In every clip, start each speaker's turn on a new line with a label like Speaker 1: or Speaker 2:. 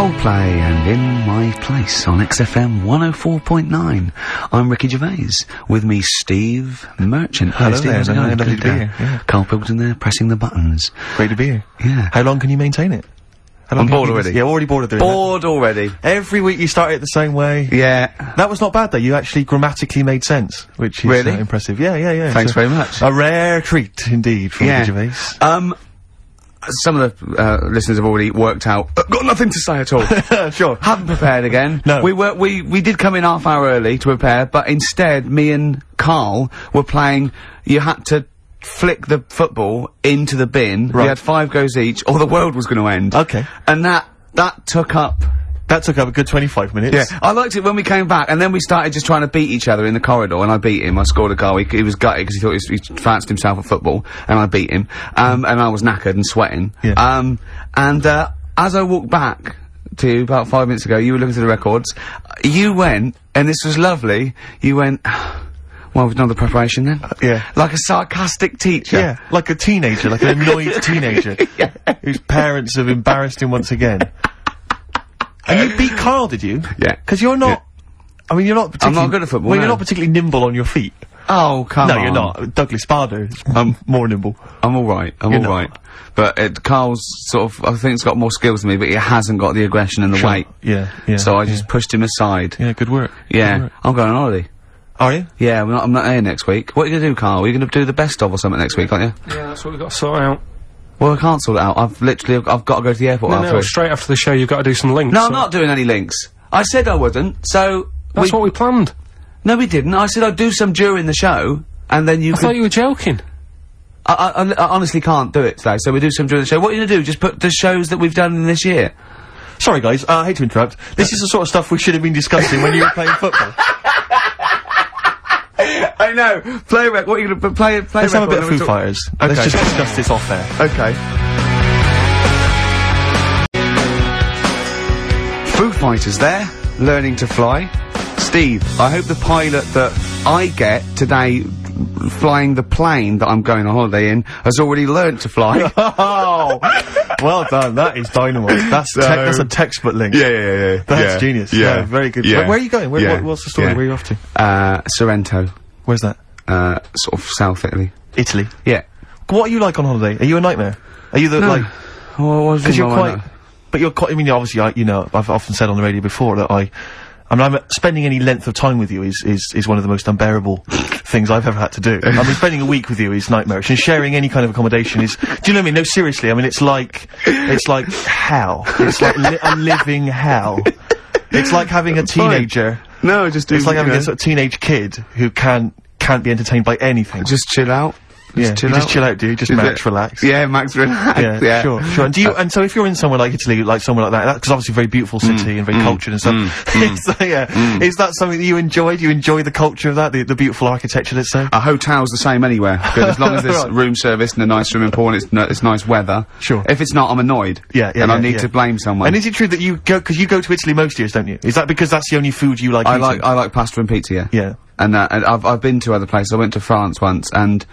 Speaker 1: Coldplay and In My Place on XFM 104.9. I'm Ricky Gervais. With me, Steve Merchant.
Speaker 2: Hello
Speaker 1: Steve,
Speaker 2: there,
Speaker 1: how's it going?
Speaker 2: lovely to be here. Yeah.
Speaker 1: Carl Pilkington there, pressing the buttons.
Speaker 2: Great to be here.
Speaker 1: Yeah.
Speaker 2: How long can you maintain it?
Speaker 1: I'm bored already.
Speaker 2: Yeah, already bored of doing that.
Speaker 1: Bored already.
Speaker 2: Every week you start it the same way.
Speaker 1: Yeah.
Speaker 2: That was not bad though, you actually grammatically made sense, which is
Speaker 1: Really?
Speaker 2: Impressive. Yeah.
Speaker 1: Thanks very much.
Speaker 2: A rare treat indeed from Ricky Gervais.
Speaker 1: Some of the listeners have already worked out. Got nothing to say at all.
Speaker 2: Sure.
Speaker 1: Haven't prepared again.
Speaker 2: No.
Speaker 1: We did come in half hour early to prepare, but instead, me and Carl were playing. You had to flick the football into the bin.
Speaker 2: Right.
Speaker 1: We had 5 goes each, or the world was going to end.
Speaker 2: Okay.
Speaker 1: And that took up.
Speaker 2: That took up a good 25 minutes.
Speaker 1: Yeah, I liked it when we came back, and then we started just trying to beat each other in the corridor, and I beat him. I scored a goal. He was gutted because he thought he fancied himself at football, and I beat him. And I was knackered and sweating.
Speaker 2: Yeah.
Speaker 1: As I walked back to you about 5 minutes ago, you were looking through the records. You went, and this was lovely. You went. Well, we've done the preparation then.
Speaker 2: Yeah.
Speaker 1: Like a sarcastic teacher.
Speaker 2: Yeah, like a teenager, like an annoyed teenager.
Speaker 1: Yeah.
Speaker 2: Whose parents have embarrassed him once again. And you beat Carl, did you?
Speaker 1: Yeah.
Speaker 2: Because you're not.
Speaker 1: Yeah.
Speaker 2: I mean, you're not particularly.
Speaker 1: I'm not good at football.
Speaker 2: Well,
Speaker 1: no.
Speaker 2: you're not particularly nimble on your feet.
Speaker 1: Oh, come on.
Speaker 2: No, you're not. Douglas Bader is more nimble.
Speaker 1: I'm alright. I'm alright. But Carl's sort of, I think he's got more skills than me, but he hasn't got the aggression and the weight.
Speaker 2: Yeah.
Speaker 1: So I just pushed him aside.
Speaker 2: Yeah, good work.
Speaker 1: Yeah.
Speaker 2: Good work.
Speaker 1: I'm going on holiday.
Speaker 2: Are you?
Speaker 1: Yeah, I'm not here next week. What are you gonna do, Carl? Are you gonna do the best of or something next week, aren't you?
Speaker 3: Yeah, that's what we've got to sort out.
Speaker 1: Well, I can't sort it out. I've got to go to the airport
Speaker 3: No, straight after the show you've got to do some links.
Speaker 1: No, I'm not doing any links. I said I wouldn't, so...
Speaker 3: That's what we planned.
Speaker 1: No, we didn't. I said I'd do some during the show, and then you
Speaker 3: I thought you were joking.
Speaker 1: I honestly can't do it today, so we do some during the show. What are you gonna do? Just put the shows that we've done in this year?
Speaker 2: Sorry, guys. I hate to interrupt. This is the sort of stuff we should have been discussing when you were playing football.
Speaker 1: I know. Play what are you gonna play?
Speaker 2: Let's have a bit of Foo Fighters.
Speaker 1: Okay.
Speaker 2: Let's just discuss this off there.
Speaker 1: Okay. Foo Fighters there, learning to fly. Steve, I hope the pilot that I get today flying the plane that I'm going on holiday in has already learnt to fly.
Speaker 2: Oh, well done. That is dynamite. That's a textbook link.
Speaker 1: Yeah.
Speaker 2: That's genius. Yeah, very good.
Speaker 1: Yeah.
Speaker 2: Where are you going? What's the story?
Speaker 1: Yeah.
Speaker 2: Where are you off to?
Speaker 1: Sorrento.
Speaker 2: Where's that?
Speaker 1: Sort of South Italy.
Speaker 2: Italy.
Speaker 1: Yeah.
Speaker 2: What are you like on holiday? Are you a nightmare? Are you the like?
Speaker 1: Because
Speaker 2: you're quite. But you're quite. I mean, obviously, I've often said on the radio before that I'm spending any length of time with you is one of the most unbearable things I've ever had to do. I mean, spending a week with you is nightmarish, and sharing any kind of accommodation is. Do you know what I mean? No, seriously. I mean, it's like hell. It's like a living hell. It's like having a teenager.
Speaker 1: No, just do.
Speaker 2: It's like having a sort of teenage kid who can't be entertained by anything.
Speaker 1: Just chill out.
Speaker 2: Just chill out, do you? Just max relax.
Speaker 1: Yeah, max relax.
Speaker 2: Yeah, sure. And do you? And so, if you're in somewhere like Italy, like somewhere like that, because obviously a very beautiful city and very cultured and stuff. Is that something that you enjoy? Do you enjoy the culture of that, the beautiful architecture? Let's say.
Speaker 1: A hotel's the same anywhere. As long as there's room service and a nice swimming pool and it's nice weather.
Speaker 2: Sure.
Speaker 1: If it's not, I'm annoyed. And I need to blame someone.
Speaker 2: And is it true that you go because you go to Italy most years, don't you? Is that because that's the only food you like?
Speaker 1: I like pasta and pizza. Yeah.
Speaker 2: Yeah.
Speaker 1: And I've been to other places. I went to France once and.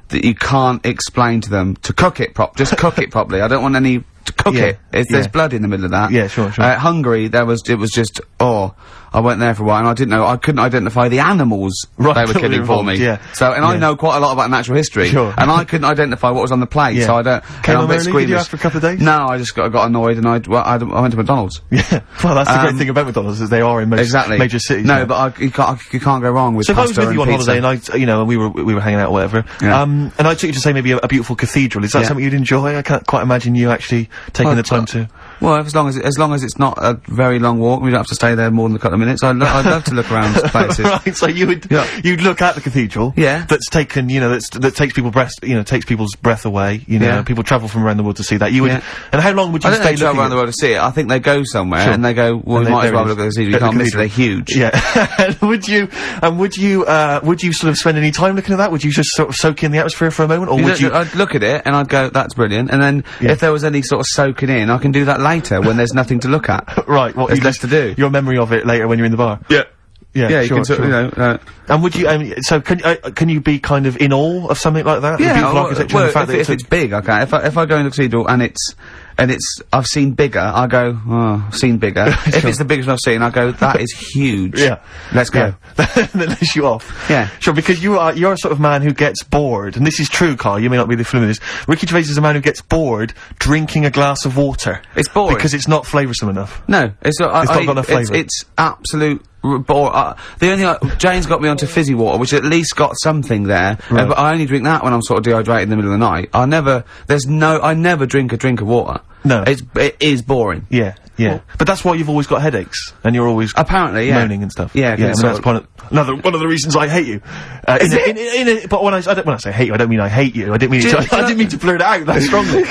Speaker 1: That you can't explain to them to cook it just cook it properly. I don't want any to cook it. There's blood in the middle of that.
Speaker 2: Yeah, sure.
Speaker 1: Hungary, it was just, I went there for a while and I couldn't identify the animals they were killing for me.
Speaker 2: Yeah.
Speaker 1: So, I know quite a lot about natural history.
Speaker 2: Sure.
Speaker 1: And I couldn't identify what was on the plate, so I don't.
Speaker 2: Came
Speaker 1: home
Speaker 2: early, did you after a couple of days?
Speaker 1: No, I just got annoyed and I went to McDonald's.
Speaker 2: Yeah. Well, that's the great thing about McDonald's is they are in most major cities.
Speaker 1: No, but you can't go wrong with pasta and pizza.
Speaker 2: So if I was with you on holiday and and we were hanging out or whatever, and I took you to say maybe a beautiful cathedral, is that something you'd enjoy? I can't quite imagine you actually taking the time to.
Speaker 1: Well, as long as it's not a very long walk, we don't have to stay there more than a couple of minutes. I'd love to look around places.
Speaker 2: Right, so you'd look at the cathedral.
Speaker 1: Yeah.
Speaker 2: That's taken, that takes people's breath away. People travel from around the world to see that. You would, and how long would you stay
Speaker 1: travel around the world to see it? I think they go somewhere and they go, well, we might as well look at the cathedral. You can't miss it. They're huge.
Speaker 2: Yeah. And would you sort of spend any time looking at that? Would you just sort of soak in the atmosphere for a moment, or would you?
Speaker 1: I'd look at it and I'd go, that's brilliant. And then if there was any sort of soaking in, I can do that later when there's nothing to look at.
Speaker 2: Right. Well,
Speaker 1: there's less to do.
Speaker 2: Your memory of it later when you're in the bar.
Speaker 1: Yeah. Yeah, you
Speaker 2: sure,
Speaker 1: can sort of,
Speaker 2: sure.
Speaker 1: you know.
Speaker 2: And would you, so can you be kind of in awe of something like that? The
Speaker 1: Yeah,
Speaker 2: beautiful architecture and the fact that
Speaker 1: if it's big, okay. If I go in the cathedral and it's I've seen bigger, I go, oh, I've seen bigger. If it's the biggest I've seen, I go, that is huge.
Speaker 2: Yeah.
Speaker 1: Let's go.
Speaker 2: That lets you off.
Speaker 1: Yeah.
Speaker 2: Sure, because you're a sort of man who gets bored, and this is true, Carl, you may not be the familiar with this. Ricky Gervais is a man who gets bored drinking a glass of water.
Speaker 1: It's boring.
Speaker 2: Because it's not flavoursome enough.
Speaker 1: No, it's not.
Speaker 2: It's not got enough flavour.
Speaker 1: It's absolute bore. The only thing Jane's got me onto fizzy water, which at least got something there.
Speaker 2: Right.
Speaker 1: But I only drink that when I'm sort of dehydrated in the middle of the night. I never drink a drink of water.
Speaker 2: No.
Speaker 1: It is boring.
Speaker 2: Yeah, yeah. Well, but that's why you've always got headaches, and you're always
Speaker 1: apparently
Speaker 2: moaning and stuff.
Speaker 1: Yeah,
Speaker 2: I mean, that's one of the reasons I hate you. But when I say hate you, I don't mean I hate you. I didn't mean I didn't mean to blurt it out that strongly.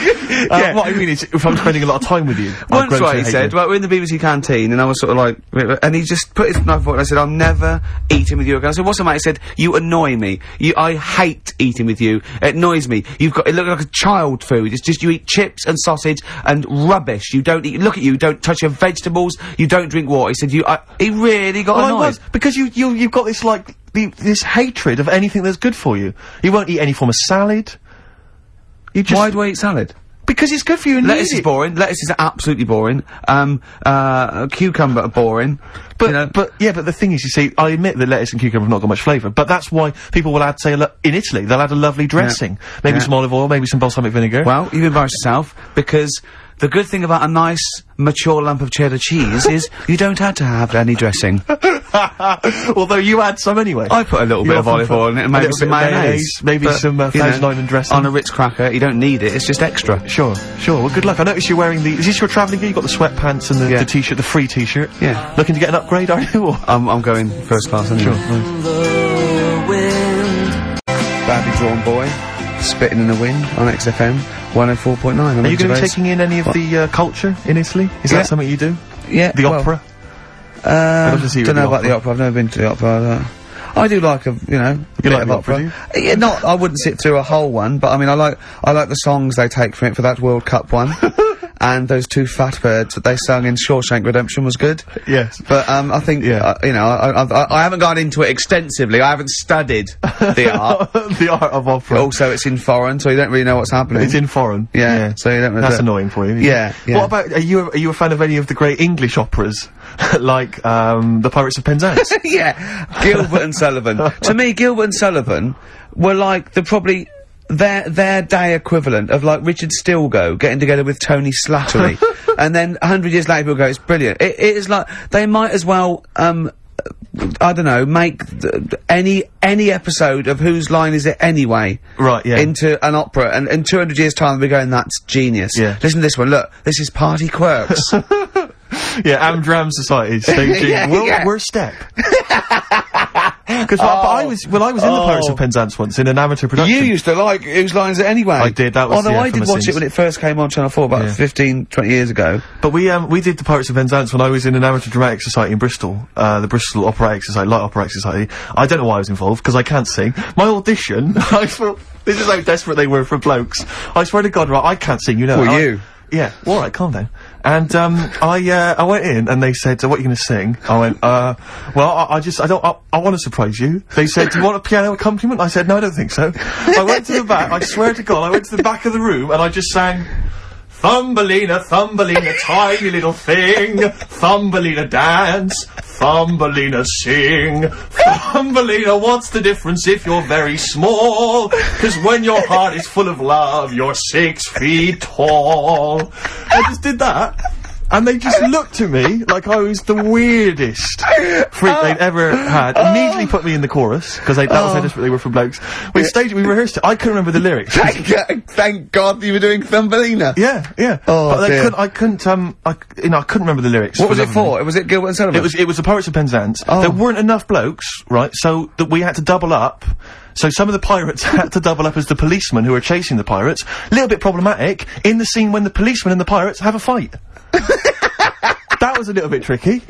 Speaker 2: What I mean is, if I'm spending a lot of time with you,
Speaker 1: once right, he said, well, we're in the BBC canteen, and I was sort of like, and he just put his knife forward, and I said, I'm never eating with you again. I said, what's the matter? He said, you annoy me. I hate eating with you. It annoys me. It looks like a child food. It's just you eat chips and sausage and rubbish. You don't eat. Look at you. Don't touch your vegetables. You don't drink water. He said, he really got annoyed.
Speaker 2: I was, because you've got this like this hatred of anything that's good for you. You won't eat any form of salad.
Speaker 1: Why do I eat salad?
Speaker 2: Because it's good for you. And
Speaker 1: lettuce is boring. Lettuce is absolutely boring. Cucumber are boring.
Speaker 2: But
Speaker 1: you know,
Speaker 2: but the thing is, you see, I admit that lettuce and cucumber have not got much flavour, but that's why people will add, say, in Italy, they'll add a lovely dressing, maybe some olive oil, maybe some balsamic vinegar.
Speaker 1: Well, you've embarrassed yourself, because the good thing about a nice, mature lump of cheddar cheese is you don't have to have any dressing.
Speaker 2: Although you add some anyway.
Speaker 1: I put a little bit of olive oil in it, and maybe some mayonnaise.
Speaker 2: Maybe some Thousand Island dressing.
Speaker 1: On a Ritz cracker, you don't need it, it's just extra.
Speaker 2: Sure. Well, good luck. I notice you're wearing is this your travelling gear? You've got the sweatpants and the t-shirt, the free t-shirt.
Speaker 1: Yeah.
Speaker 2: Looking to get an upgrade, are you? Or?
Speaker 1: I'm going first class anyway. Badly drawn boy, spitting in the wind on XFM 104.9.
Speaker 2: Are you going to be taking in any of the culture in Italy? Is that something you do?
Speaker 1: Yeah.
Speaker 2: The opera?
Speaker 1: Don't know about the opera. I've never been to the opera. I do like a bit of opera.
Speaker 2: Do you?
Speaker 1: Yeah, I wouldn't sit through a whole one, but I mean, I like the songs they take from it for that World Cup one. And those two fat birds that they sung in Shawshank Redemption was good.
Speaker 2: Yes.
Speaker 1: But, I think, I haven't gone into it extensively. I haven't studied the art.
Speaker 2: The art of opera.
Speaker 1: Also, it's in foreign, so you don't really know what's happening.
Speaker 2: It's in foreign.
Speaker 1: Yeah. So you don't know.
Speaker 2: That's annoying for you.
Speaker 1: Yeah.
Speaker 2: What about, are you a fan of any of the great English operas? Like, the Pirates of Penzance?
Speaker 1: Yeah. Gilbert and Sullivan. To me, Gilbert and Sullivan were like their day equivalent of like Richard Stilgoe getting together with Tony Slattery. And then 100 years later people go, it's brilliant. It is like, they might as well, I don't know, make any episode of Whose Line Is It Anyway?
Speaker 2: Right, yeah.
Speaker 1: Into an opera, and in 200 years time they'll be going, that's genius.
Speaker 2: Yeah.
Speaker 1: Listen to this one, look, this is Party Quirks.
Speaker 2: Yeah, Amdram Society staging Worst Step. Because I was in the Pirates of Penzance once in an amateur production.
Speaker 1: You used to like Whose Line Is It Anyway?
Speaker 2: I did, that was
Speaker 1: although I did watch it when it first came on Channel 4 about 15, 20 years ago.
Speaker 2: But we did the Pirates of Penzance when I was in an amateur dramatic society in Bristol, the Bristol Operatic Society, Light Operatic Society. I don't know why I was involved, because I can't sing. My audition, I thought, this is how desperate they were for blokes. I swear to God, right, I can't sing, you know.
Speaker 1: Well, you?
Speaker 2: Yeah, alright, calm down. And, I went in and they said, so what are you gonna sing? I went, well, I want to surprise you. They said, do you want a piano accompaniment? I said, no, I don't think so. I went to the back, I swear to God, I went to the back of the room and I just sang, Thumbelina, Thumbelina, tiny little thing, Thumbelina dance, Thumbelina sing, Thumbelina, what's the difference if you're very small? 'Cause when your heart is full of love, you're 6 feet tall. I just did that. And they just looked at me like I was the weirdest freak they'd ever had. Immediately put me in the chorus, because that was how desperate they were for blokes. We rehearsed it. I couldn't remember the lyrics.
Speaker 1: Thank God you were doing Thumbelina.
Speaker 2: Yeah.
Speaker 1: Oh,
Speaker 2: but I couldn't remember the lyrics.
Speaker 1: What was it for? Was it Gilbert and Sullivan?
Speaker 2: It was the Pirates of Penzance. There weren't enough blokes, right, so that we had to double up. So some of the pirates had to double up as the policemen who were chasing the pirates. A little bit problematic in the scene when the policemen and the pirates have a fight. That was a little bit tricky.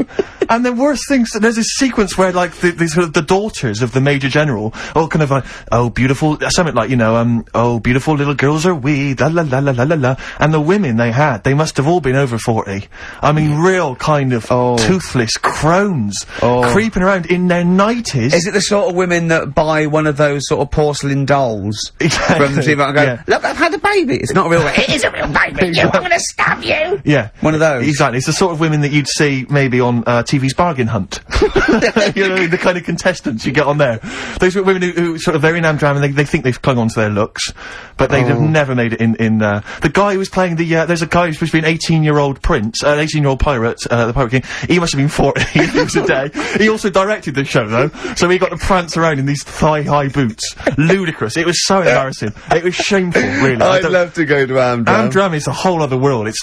Speaker 2: And the worst things, there's this sequence where, like, the sort of the daughters of the Major General, all kind of like, oh, beautiful, something like, you know, oh, beautiful little girls are we, la la la la la la la. And the women they must have all been over 40. I mean, real kind of toothless crones, creeping around in their 90s.
Speaker 1: Is it the sort of women that buy one of those sort of porcelain dolls from the TV and go, look, I've had a baby. It's not a real baby. It is a real baby. I'm gonna stab you.
Speaker 2: Yeah.
Speaker 1: One of those.
Speaker 2: Exactly. It's the sort of women that you'd see maybe on TV's Bargain Hunt. You know, the kind of contestants you get on there. Those women who sort of, they're in Amdram and they think they've clung on to their looks, but they have never made it in the guy who was playing there's a guy who's supposed to be an 18-year-old prince, an 18-year-old pirate, the Pirate King. He must have been 40 if it was a day. He also directed the show, though, so he got to prance around in these thigh-high boots. Ludicrous. It was so embarrassing. It was shameful, really.
Speaker 1: I'd love to go to Amdram.
Speaker 2: Amdram is a whole other world. It's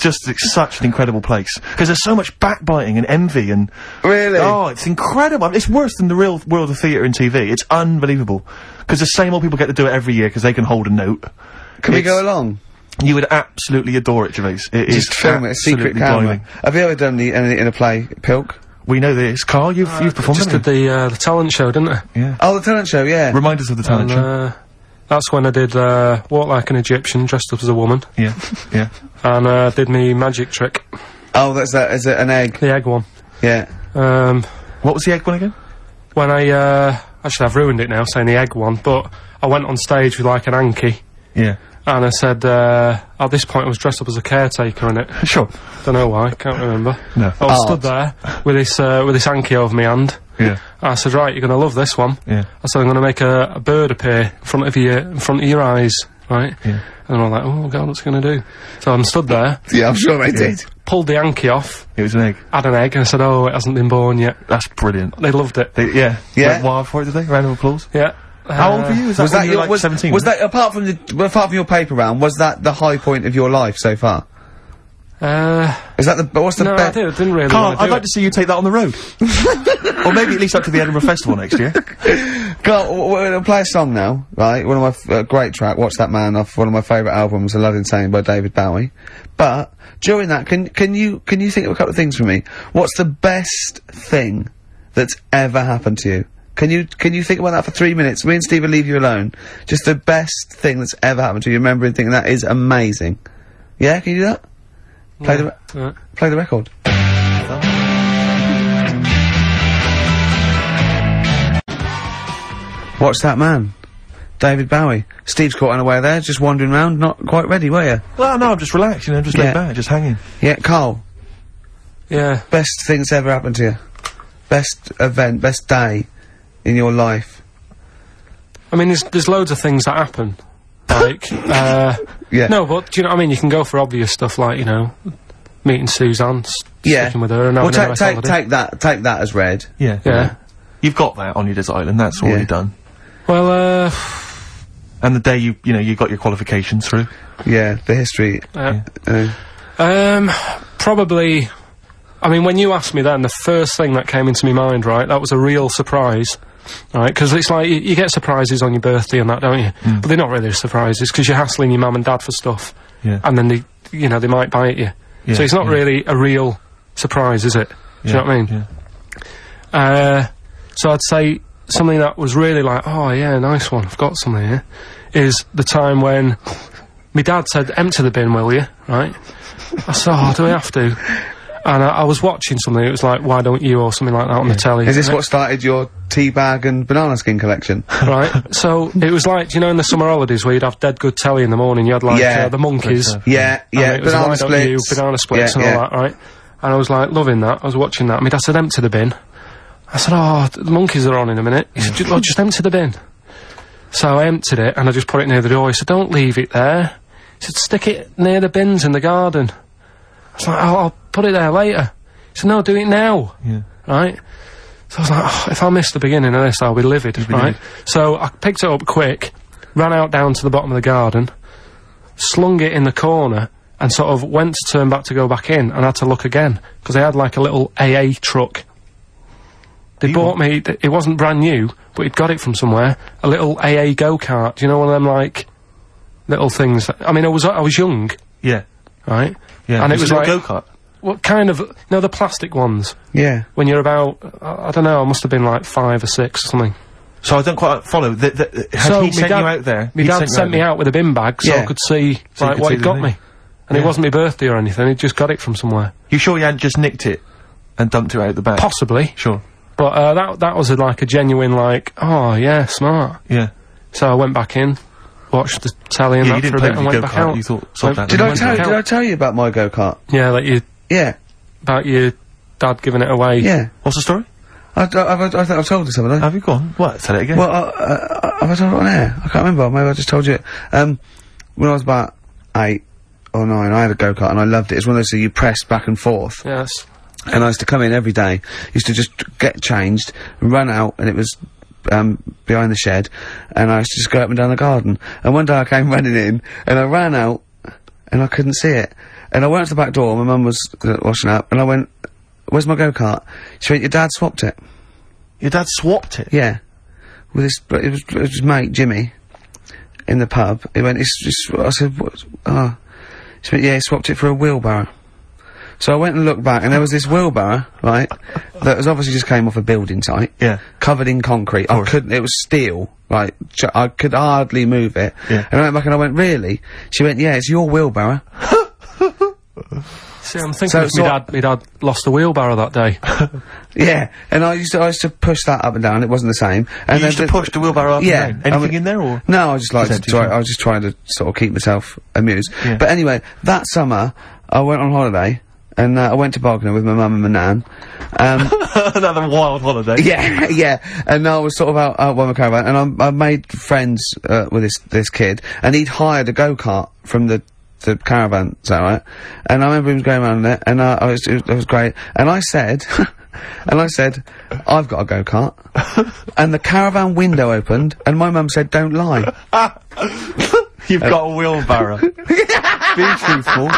Speaker 2: such an incredible place. Because there's so much backbiting and envy and...
Speaker 1: Really?
Speaker 2: Oh, it's incredible. I mean, it's worse than the real world of theatre and TV. It's unbelievable. Because the same old people get to do it every year because they can hold a note.
Speaker 1: Can we go along?
Speaker 2: You would absolutely adore it, Gervais. It is
Speaker 1: just film it, a secret camera.
Speaker 2: blinding.
Speaker 1: Have you ever done anything in a play, Pilk?
Speaker 2: We know this. Carl, you've performed,
Speaker 3: Just
Speaker 2: haven't
Speaker 3: did the talent show, didn't I?
Speaker 2: you? Yeah.
Speaker 1: Oh, the talent show, yeah.
Speaker 2: Remind us of the talent show.
Speaker 3: That's when I did Walk Like an Egyptian, dressed up as a woman.
Speaker 2: Yeah, yeah.
Speaker 3: And did me magic trick.
Speaker 1: Oh, is it an egg?
Speaker 3: The egg one.
Speaker 1: Yeah.
Speaker 2: What was the egg one again?
Speaker 3: When actually I've ruined it now saying the egg one, but I went on stage with like an hanky.
Speaker 2: Yeah.
Speaker 3: And I said, at this point I was dressed up as a caretaker in it.
Speaker 2: Sure.
Speaker 3: Don't know why, can't remember.
Speaker 2: No.
Speaker 3: I was stood there with this hanky over my hand.
Speaker 2: Yeah.
Speaker 3: I said, right, you're gonna love this one.
Speaker 2: Yeah.
Speaker 3: I said, I'm gonna make a bird appear in front of your eyes, right?
Speaker 2: Yeah.
Speaker 3: And I'm like, oh god, what's it gonna do? So I'm stood there.
Speaker 1: Yeah, I'm sure they did.
Speaker 3: Pulled the hanky off.
Speaker 2: It was an egg.
Speaker 3: Had an egg, and I said, oh, it hasn't been born yet.
Speaker 2: That's brilliant.
Speaker 3: They loved it.
Speaker 2: Yeah.
Speaker 1: Yeah.
Speaker 2: Went wild for it, did they? Round of applause?
Speaker 3: Yeah.
Speaker 2: How old were you? Was that when you were like 17?
Speaker 1: Was that, apart from your paper round, was that the high point of your life so far? Is that what's the
Speaker 3: no, I didn't really
Speaker 2: Carl,
Speaker 3: want to
Speaker 2: I'd
Speaker 3: do
Speaker 2: like to see you take that on the road. Or maybe at least up to the Edinburgh Festival next year.
Speaker 1: Carl, we're gonna play a song now, right? One of my, great track, Watch That Man, off one of my favourite albums, A Love Insane by David Bowie. But, during that, can you think of a couple of things for me? What's the best thing that's ever happened to you? Can you think about that for 3 minutes? Me and Steve will leave you alone. Just the best thing that's ever happened to you, remember and thinking that is amazing. Yeah, can you do that? Play the record. What's That Man? David Bowie. Steve's caught unaware there, just wandering around, not quite ready, were you?
Speaker 2: Well, no, I'm just relaxed, you know, just laid back, just hanging.
Speaker 1: Yeah, Carl.
Speaker 3: Yeah.
Speaker 1: Best thing that's ever happened to you? Best event, best day in your life?
Speaker 3: I mean, there's loads of things that happen. Like,
Speaker 1: yeah.
Speaker 3: No, but, do you know what I mean? You can go for obvious stuff like, you know, meeting Suzanne, sticking with her and having a nice holiday.
Speaker 1: Take that as read.
Speaker 2: Yeah.
Speaker 3: Yeah.
Speaker 2: You've got that on your desert island, that's already done.
Speaker 3: Well,
Speaker 2: and the day you got your qualifications through.
Speaker 1: Yeah, the history.
Speaker 3: Probably, I mean, when you asked me then, the first thing that came into my mind, right, that was a real surprise. Right, because it's like, you get surprises on your birthday and that, don't you? But they're not really surprises, because you're hassling your mum and dad for stuff.
Speaker 2: Yeah.
Speaker 3: And then they might bite you.
Speaker 2: Yeah,
Speaker 3: so it's not really a real surprise, is it? Do you know what I mean?
Speaker 2: Yeah.
Speaker 3: So I'd say something that was really like, oh yeah, nice one, I've got something here, is the time when my dad said, empty the bin, will you? Right? I said, oh, do we have to? And I was watching something, it was like, why don't you, or something like that on the telly.
Speaker 1: Is this what started your tea bag and banana skin collection?
Speaker 3: Right, so it was like, you know, in the summer holidays where you'd have dead good telly in the morning, you had like, the Monkeys.
Speaker 1: Yeah,
Speaker 3: and it was
Speaker 1: banana
Speaker 3: Why Don't You,
Speaker 1: splits.
Speaker 3: banana splits and all that, right? And I was like, loving that, I was watching that, my dad said, empty the bin. I said, oh, the Monkeys are on in a minute. He said, oh, just empty the bin. So I emptied it, and I just put it near the door. He said, don't leave it there. He said, stick it near the bins in the garden. I was like, oh, I'll put it there later. He said, no, do it now.
Speaker 2: Yeah.
Speaker 3: Right? So I was like, oh, if I miss the beginning of this, I'll be livid, right? So I picked it up quick, ran out down to the bottom of the garden, slung it in the corner, and sort of went to turn back to go back in, and had to look again, because they had like a little AA truck. They bought me, it wasn't brand new, but he'd got it from somewhere, a little AA go-kart, do you know, one of them, like, little things. I mean, I was young.
Speaker 2: Yeah.
Speaker 3: Right?
Speaker 2: Yeah.
Speaker 3: And it was
Speaker 2: a
Speaker 3: like...
Speaker 2: go-kart?
Speaker 3: what kind of, you know, the plastic ones?
Speaker 1: Yeah.
Speaker 3: When you're about, I don't know, I must have been like 5 or 6 or something.
Speaker 2: So I don't quite follow. Had he sent you out there?
Speaker 3: My dad sent me out with a bin bag so I could see, like, what he'd got me. And it wasn't my birthday or anything, he'd just got it from somewhere.
Speaker 2: You sure you hadn't just nicked it and dumped it out the back?
Speaker 3: Possibly.
Speaker 2: Sure.
Speaker 3: But, that was like a genuine, like, oh, yeah, smart.
Speaker 2: Yeah.
Speaker 3: So I went back in, watched the telly and that for a bit and went back out.
Speaker 2: You thought, sod that.
Speaker 1: Did I tell you about my go-kart?
Speaker 3: Yeah, like you...
Speaker 1: Yeah.
Speaker 3: About your dad giving it away.
Speaker 1: Yeah.
Speaker 2: What's the story?
Speaker 1: I think I've told it something.
Speaker 2: Have you gone? What? Tell it again.
Speaker 1: Well, have I told it on air? I can't remember. Maybe I just told you it. When I was about 8 or 9, I had a go-kart and I loved it. It's one of those that you press back and forth.
Speaker 3: Yes.
Speaker 1: And I used to come in every day. Used to just get changed, run out, and it was behind the shed. And I used to just go up and down the garden. And one day I came running in, and I ran out, and I couldn't see it. And I went to the back door. My mum was washing up, and I went, "Where's my go-kart?" She went, "Your dad swapped it."
Speaker 2: Your dad swapped it?
Speaker 1: Yeah. With it was his mate, Jimmy, in the pub. He went, I said, "What?" Oh. She went, "Yeah, he swapped it for a wheelbarrow." So I went and looked back, and there was this wheelbarrow, right, that was obviously just came off a building site.
Speaker 2: Yeah.
Speaker 1: Covered in concrete. I couldn't, it was steel, right, I could hardly move it.
Speaker 2: Yeah.
Speaker 1: And I went back and I went, "Really?" She went, "Yeah, it's your wheelbarrow."
Speaker 3: See, I'm thinking if my dad lost the wheelbarrow that day.
Speaker 1: Yeah, and I used to push that up and down, it wasn't the same. And
Speaker 2: you used to push the wheelbarrow up and down? Anything in there, or?
Speaker 1: No, I just liked to I was just trying to sort of keep myself amused.
Speaker 2: Yeah.
Speaker 1: But anyway, that summer, I went on holiday, and I went to Bognor with my mum and my nan.
Speaker 2: Another wild holiday.
Speaker 1: Yeah, yeah. And I was sort of out with my caravan, and I made friends with this kid, and he'd hired a go-kart from the caravan, is that right? And I remember him going around in it, and it was great. And I said, "I've got a go-kart." And the caravan window opened, and my mum said, "Don't lie."
Speaker 2: You've got a wheelbarrow. Be truthful.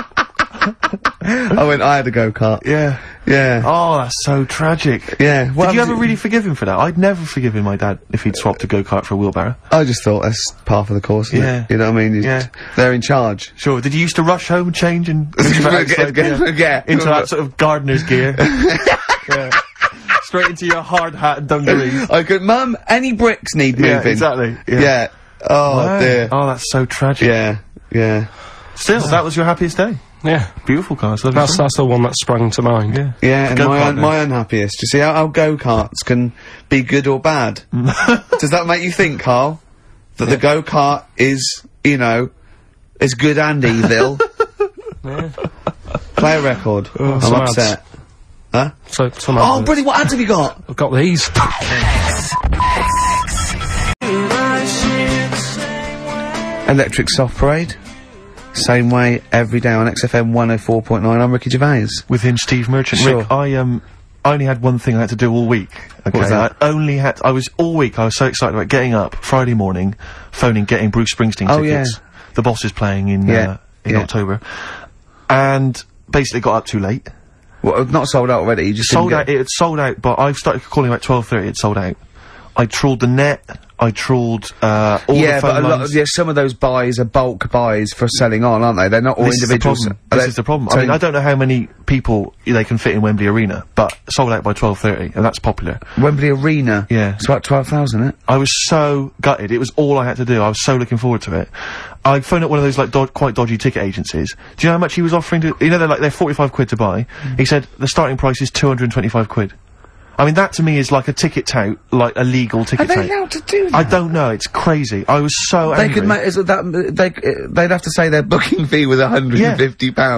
Speaker 1: I went, "I had a go-kart."
Speaker 2: Yeah.
Speaker 1: Yeah.
Speaker 2: Oh, that's so tragic.
Speaker 1: Yeah.
Speaker 2: Did you ever really forgive him for that? I'd never forgiven my dad if he'd swapped a go-kart for a wheelbarrow.
Speaker 1: I just thought that's part of the course, isn't it? You know what I mean?
Speaker 2: Yeah.
Speaker 1: They're in charge.
Speaker 2: Sure. Did you used to rush home, change, and
Speaker 1: Yeah.
Speaker 2: into that sort of gardener's gear? Yeah. Straight into your hard hat and dungarees.
Speaker 1: I could, "Mum, any bricks need moving?"
Speaker 2: Yeah, exactly.
Speaker 1: Yeah. Oh,
Speaker 2: wow.
Speaker 1: dear.
Speaker 2: Oh, that's so tragic.
Speaker 1: Yeah. Yeah.
Speaker 2: Still, that was your happiest day.
Speaker 3: Yeah.
Speaker 2: Beautiful car.
Speaker 3: That's the one that sprang to mind.
Speaker 2: Yeah.
Speaker 1: Yeah, and my unhappiest. You see how go-karts can be good or bad? Does that make you think, Carl? That the go-kart is, you know, is good and evil?
Speaker 3: Yeah.
Speaker 1: Play a record.
Speaker 3: Oh,
Speaker 1: I'm upset. Huh?
Speaker 3: So,
Speaker 1: oh, brilliant, what ads have you got?
Speaker 3: I've got these.
Speaker 1: Electric Soft Parade. Same way, every day on XFM 104.9. I'm Ricky Gervais.
Speaker 2: With him, Steve Merchant.
Speaker 1: Sure.
Speaker 2: Rick, I only had one thing I had to do all week. Okay?
Speaker 1: What was that?
Speaker 2: I was so excited about getting up Friday morning, phoning, getting Bruce Springsteen tickets.
Speaker 1: Yeah.
Speaker 2: The Boss is playing in October. And basically got up too late.
Speaker 1: Well, not sold out already, you just
Speaker 2: sold out, it had sold out, but I started calling about 12:30, it sold out. I trawled the net, I trawled, all the phone lines.
Speaker 1: Some of those buys are bulk buys for selling on, aren't they? They're not all individuals.
Speaker 2: This is the problem. I mean, I don't know how many people they can fit in Wembley Arena, but sold out by 12:30, and that's popular.
Speaker 1: Wembley Arena?
Speaker 2: Yeah.
Speaker 1: It's about 12,000, isn't it?
Speaker 2: I was so gutted. It was all I had to do. I was so looking forward to it. I phoned up one of those, like, quite dodgy ticket agencies. Do you know how much he was offering to— you know, they're 45 quid to buy. He said the starting price is 225 quid. I mean, that to me is like a ticket tout, like a legal ticket tout.
Speaker 1: Are they allowed to do that?
Speaker 2: I don't know, it's crazy. I was so angry.
Speaker 1: They could make— they'd have to say their booking fee was £150.
Speaker 2: Yeah,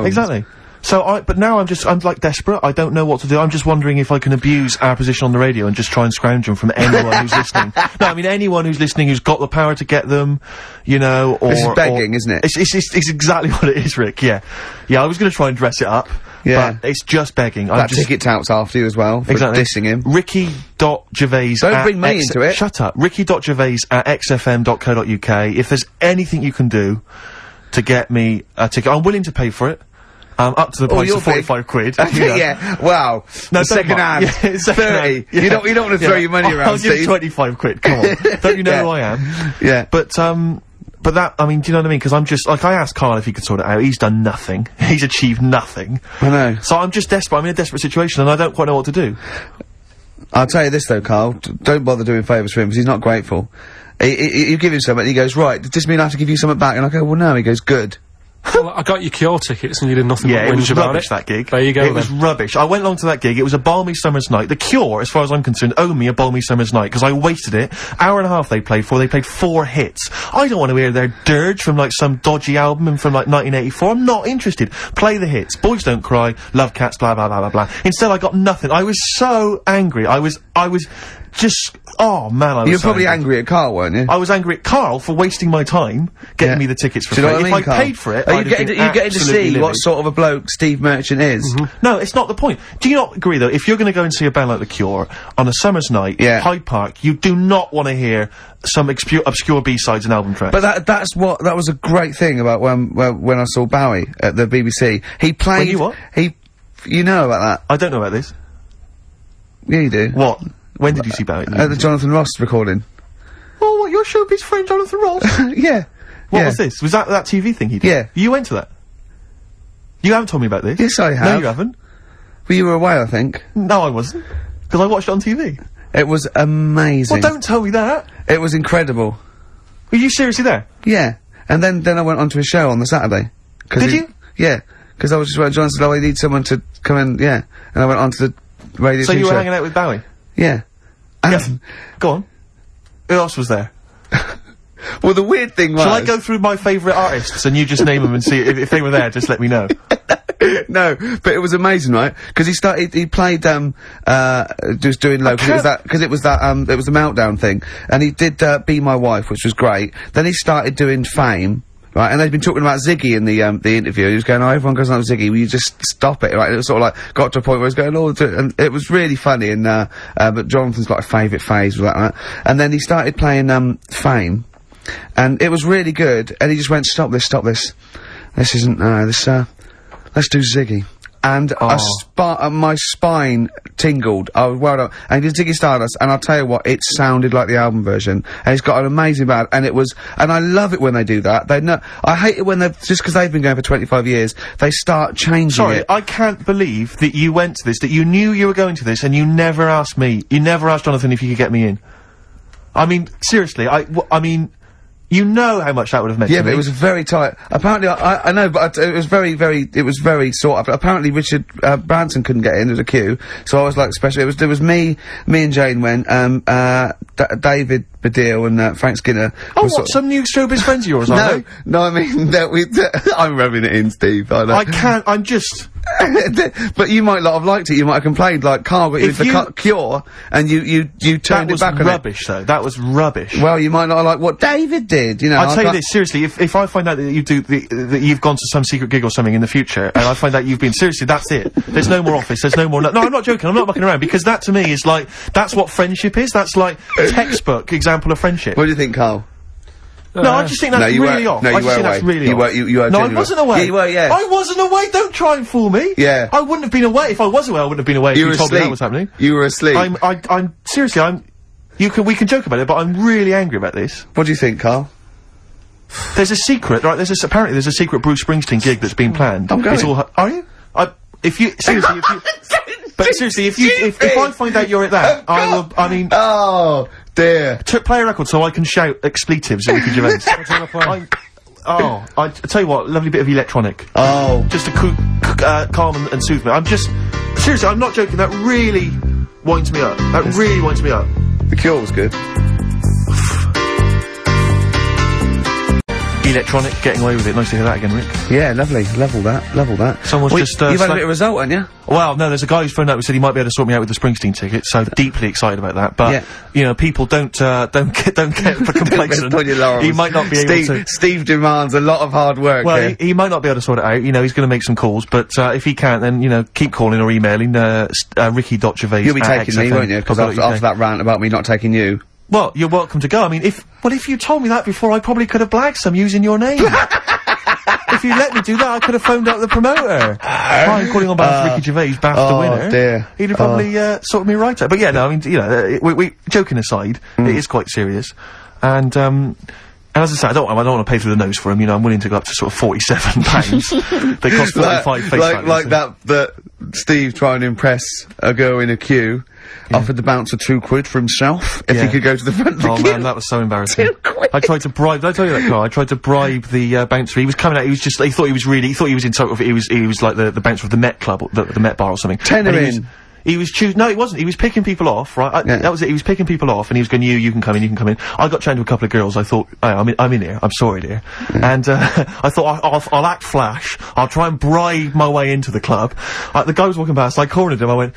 Speaker 2: exactly. So but now I'm like desperate, I don't know what to do. I'm just wondering if I can abuse our position on the radio and just try and scrounge them from anyone who's listening. No, I mean anyone who's listening who's got the power to get them, you know, or—
Speaker 1: This is begging, isn't it?
Speaker 2: It's exactly what it is, Rick, yeah. Yeah, I was gonna try and dress it up.
Speaker 1: Yeah.
Speaker 2: But it's just begging.
Speaker 1: That ticket tout's after you as well, for dissing him.
Speaker 2: Ricky.Gervais
Speaker 1: Don't bring me into it.
Speaker 2: Shut up. Ricky.Gervais@xfm.co.uk. If there's anything you can do to get me a ticket, I'm willing to pay for it. Up to the price of 45 quid. You know.
Speaker 1: Yeah, wow.
Speaker 2: No,
Speaker 1: second hand.
Speaker 2: Yeah,
Speaker 1: 30. Yeah. You don't want to throw your money around,
Speaker 2: I'll give
Speaker 1: Steve.
Speaker 2: 25 quid, come on. Don't you know who I am?
Speaker 1: Yeah.
Speaker 2: But But that, I mean, do you know what I mean? Because I'm just, like, I asked Carl if he could sort it out. He's done nothing. He's achieved nothing.
Speaker 1: I know.
Speaker 2: So I'm just desperate. I'm in a desperate situation and I don't quite know what to do.
Speaker 1: I'll tell you this though, Carl, don't bother doing favours for him because he's not grateful. You give him something and he goes, right, does this mean I have to give you something back? And I go, well no, he goes, good.
Speaker 3: Well, I got your Cure tickets and you did nothing but
Speaker 2: Yeah, it was
Speaker 3: whinge about
Speaker 2: rubbish,
Speaker 3: it.
Speaker 2: that gig.
Speaker 3: There you go,
Speaker 2: It was rubbish. I went along to that gig, it was a balmy summer's night. The Cure, as far as I'm concerned, owe me a balmy summer's night, because I wasted it. Hour and a half they played 4 hits. I don't want to hear their dirge from, like, some dodgy album and from, like, 1984. I'm not interested. Play the hits. Boys Don't Cry, Love Cats, blah, blah, blah, blah, blah. Instead, I got nothing. I was so angry. I was just, oh man, I was
Speaker 1: You were probably angry at Carl, weren't you?
Speaker 2: I was angry at Carl for wasting my time getting me the tickets for
Speaker 1: Do you
Speaker 2: free.
Speaker 1: know what I mean,
Speaker 2: If I
Speaker 1: Carl?
Speaker 2: paid for it,
Speaker 1: Are you getting to see what sort of a bloke Steve Merchant is?
Speaker 2: No, it's not the point. Do you not agree, though, if you're going to go and see a band like The Cure on a summer's night, Hyde Park, you do not want to hear some obscure B-sides and album tracks.
Speaker 1: But that was a great thing about when I saw Bowie at the BBC. He played...
Speaker 2: When you what?
Speaker 1: You know about that?
Speaker 2: I don't know about this.
Speaker 1: Yeah, you do.
Speaker 2: What? When did you see Bowie?
Speaker 1: At the Jonathan Ross recording.
Speaker 2: Oh, what, your showbiz friend Jonathan Ross?
Speaker 1: Yeah.
Speaker 2: What was this? Was that TV thing he did?
Speaker 1: Yeah.
Speaker 2: You went to that? You haven't told me about this?
Speaker 1: Yes, I have.
Speaker 2: No, you haven't.
Speaker 1: Well, you were away, I think.
Speaker 2: No, I wasn't. Because I watched it on TV.
Speaker 1: It was amazing.
Speaker 2: Well, don't tell me that.
Speaker 1: It was incredible.
Speaker 2: Were you seriously there?
Speaker 1: Yeah. And then I went on to a show on the Saturday.
Speaker 2: Did you?
Speaker 1: Yeah. Because I was just, John said, oh, I need someone to come in, yeah. And I went on to the radio
Speaker 2: So you were
Speaker 1: show.
Speaker 2: hanging out with Bowie?
Speaker 1: Yeah. And
Speaker 2: Go on. Who else was there?
Speaker 1: well, the weird thing was...
Speaker 2: Shall I go through my favourite artists and you just name them and see if they were there, just let me know.
Speaker 1: No, but it was amazing, right? Because he played, just doing low, because it was the Meltdown thing. And he did, Be My Wife, which was great. Then he started doing Fame. Right, and they've been talking about Ziggy in the interview. He was going, oh, everyone goes on with Ziggy, will you just stop it, right? And it was sort of like, got to a point where he was going, oh, and it was really funny, and, but Jonathan's got a favourite phase with that. And then he started playing, Fame, and it was really good, and he just went, stop this, this isn't, let's do Ziggy. And my spine tingled. I was well done. And he did Ziggy Stardust, and I'll tell you what, it sounded like the album version. And it's got an amazing band, and I love it when they do that. I hate it when just because they've been going for 25 years, they start changing it.
Speaker 2: I can't believe that you went to this, that you knew you were going to this, and you never asked me. You never asked Jonathan if you could get me in. I mean, seriously, I mean... You know how much that would have meant to me.
Speaker 1: Yeah, but it was very tight. Apparently, I know, but it was very sort of. Apparently, Richard Branson couldn't get in. There was a queue, so I was like special. There was me and Jane went. David Baddiel and Frank Skinner.
Speaker 2: Oh, what? Some new showbiz friends of yours, aren't they?
Speaker 1: No, I mean I'm rubbing it in, Steve. I know.
Speaker 2: I can't. I'm just.
Speaker 1: But you might not have liked it. You might have complained, like Carl got you the Cure, and you turned it back on it.
Speaker 2: That was rubbish, though. That was rubbish.
Speaker 1: Well, you might not have liked what David did. You know,
Speaker 2: I'll tell you this seriously. If I find out that you do that you've gone to some secret gig or something in the future, and I find out you've been seriously, that's it. There's no more Office. There's no more. No, I'm not joking. I'm not mucking around, because that to me is like that's what friendship is. That's like textbook example of friendship.
Speaker 1: What do you think, Carl?
Speaker 2: No, I just think that's really off.
Speaker 1: No, you were away.
Speaker 2: That's really off.
Speaker 1: You were.
Speaker 2: No, I wasn't away.
Speaker 1: Yeah, you were, yeah.
Speaker 2: I wasn't away. Don't try and fool me.
Speaker 1: Yeah.
Speaker 2: I wouldn't have been away. If I was away, I wouldn't have been away if you told me that was happening.
Speaker 1: You were asleep.
Speaker 2: I'm seriously, we can joke about it, but I'm really angry about this.
Speaker 1: What do you think, Carl?
Speaker 2: There's a secret, right? Apparently there's a secret Bruce Springsteen gig that's been planned.
Speaker 1: I'm going.
Speaker 2: It's all, are you? But seriously, if I find out you're at that, I will, I mean...
Speaker 1: Oh, dear.
Speaker 2: Play a record so I can shout expletives at Ricky Gervais. I tell you what, lovely bit of electronic.
Speaker 1: Oh.
Speaker 2: Just to calm and soothe me. Seriously, I'm not joking, that really winds me up. That really winds me up.
Speaker 1: The Cure was good.
Speaker 2: Electronic, getting away with it. Nice to hear that again, Rick.
Speaker 1: Yeah, lovely. Level that.
Speaker 2: Someone's just,
Speaker 1: you've had a bit of result, haven't you?
Speaker 2: Well, no, there's a guy who's phoned up who said he might be able to sort me out with the Springsteen ticket, so deeply excited about that. But, you know, people don't get complacent. He might not be able to.
Speaker 1: Steve demands a lot of hard work.
Speaker 2: Well, he might not be able to sort it out. You know, he's gonna make some calls, but, if he can't, then, you know, keep calling or emailing, Ricky.Gervais.
Speaker 1: You'll be taking me, won't you? Because after that rant about me not taking you.
Speaker 2: Well, you're welcome to go. I mean, if you told me that before, I probably could have blagged some using your name. If you let me do that, I could have phoned up the promoter. I'm calling on behalf of Ricky Gervais, BAFTA winner.
Speaker 1: Dear.
Speaker 2: He'd have probably, sorted me right out. But yeah, no, I mean, you know, we joking aside, it is quite serious. And, And as I say, I don't want to pay through the nose for them. You know, I'm willing to go up to sort of £47. They cost 45 face value.
Speaker 1: Like that Steve trying to impress a girl in a queue. Offered the bouncer £2 for himself if he could go to the front of the queue.
Speaker 2: Oh man, that was so embarrassing.
Speaker 1: £2.
Speaker 2: I tried to bribe. Did I tell you that, Carl? I tried to bribe the bouncer. He was coming out. He thought he was in sort of. He was like the bouncer of the Met Club, or the Met Bar or something.
Speaker 1: Tenner in.
Speaker 2: He was no, he wasn't. He was picking people off, right? That was it. He was picking people off, and he was going, you can come in, you can come in. I got chatting to a couple of girls. I thought, hey, I'm in here. I'm sorry, dear. And I thought, I'll act flash. I'll try and bribe my way into the club. The guy was walking past. I cornered him. I went,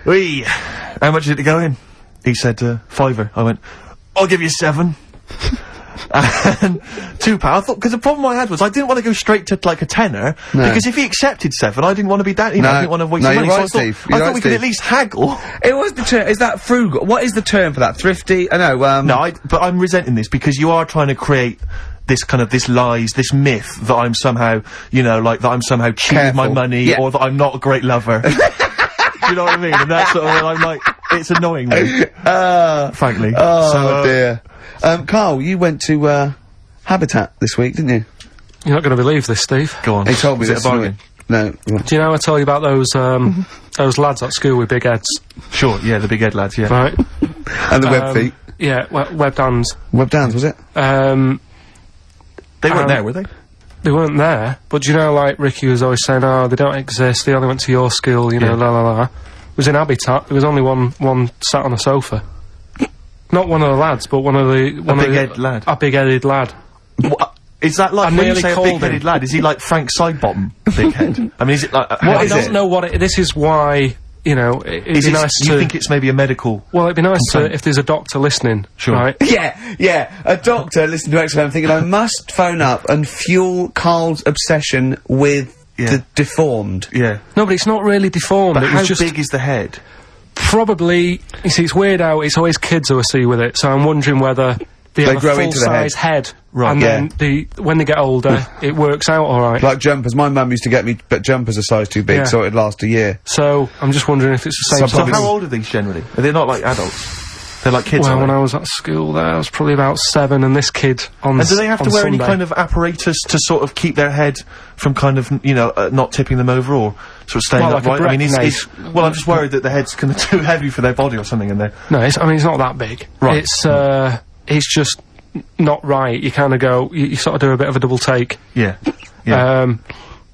Speaker 2: "Wee, how much is it to go in?" He said, £5. I went, "I'll give you 7." And £2. I thought, because the problem I had was I didn't want to go straight to like a tenner, because if he accepted 7, I didn't want to be that, you know, I didn't want to waste money.
Speaker 1: Right,
Speaker 2: so I thought we could at least haggle.
Speaker 1: It was the term, is that frugal? What is the term for that? Thrifty? I know,
Speaker 2: No, but I'm resenting this because you are trying to create this kind of, this myth that I'm somehow, you know, like, that I'm somehow cheating my money, or that I'm not a great lover. You know what I mean? And that's sort of, I'm like, it's annoying me. Frankly.
Speaker 1: Oh, dear. Carl, you went to, Habitat this week, didn't you?
Speaker 3: You're not going to believe this, Steve.
Speaker 2: Go on.
Speaker 1: He told me
Speaker 2: this.
Speaker 1: a bargain. No.
Speaker 3: Do you know I tell you about those lads at school with big heads?
Speaker 2: Sure, yeah, the big head lads, yeah.
Speaker 3: Right.
Speaker 1: And the web feet.
Speaker 3: Yeah, webbed hands.
Speaker 1: Webbed hands, was it?
Speaker 2: They weren't there, were they?
Speaker 3: They weren't there, but do you know, like, Ricky was always saying, oh, they don't exist, they only went to your school, you know, la la la. It was in Habitat, there was only one sat on a sofa. Not one of the lads, but one of the...
Speaker 2: A big-headed lad?
Speaker 3: A big-headed lad.
Speaker 2: What? Is that like, when you say a big-headed lad, is he like Frank Sidebottom big head? I mean, is it like...
Speaker 3: I don't know what this is why, you know, it'd be nice to...
Speaker 2: You think it's maybe a medical...
Speaker 3: Well, it'd be nice if there's a doctor listening, right?
Speaker 1: Yeah, a doctor listening to XFM thinking, I must phone up and fuel Carl's obsession with the deformed.
Speaker 2: Yeah.
Speaker 3: No, but it's not really deformed.
Speaker 2: But
Speaker 3: it
Speaker 2: how
Speaker 3: was just
Speaker 2: big is the head?
Speaker 3: Probably, you see, it's weird how it's always kids who I see with it, so I'm wondering whether they have
Speaker 1: grow
Speaker 3: a
Speaker 1: into the
Speaker 3: full-size head,
Speaker 2: right,
Speaker 3: and then when they get older, it works out alright.
Speaker 1: Like jumpers. My mum used to get me jumpers a size too big, so it'd last a year.
Speaker 3: So, I'm just wondering if it's the same
Speaker 2: So how old are these generally? Are they not like adults? They're like kids,
Speaker 3: well, when I was at school there, I was probably about 7, and this kid on
Speaker 2: And do they have to wear
Speaker 3: Sunday.
Speaker 2: any kind of apparatus to sort of keep their head from kind of, you know, not tipping them over, or sort of staying
Speaker 3: like
Speaker 2: upright? I mean, well, I'm just worried that the head's kind of too heavy for their body or something, and they're...
Speaker 3: No, I mean, it's not that big.
Speaker 2: Right.
Speaker 3: It's just not right. You kind of go, you sort of do a bit of a double take.
Speaker 2: Yeah.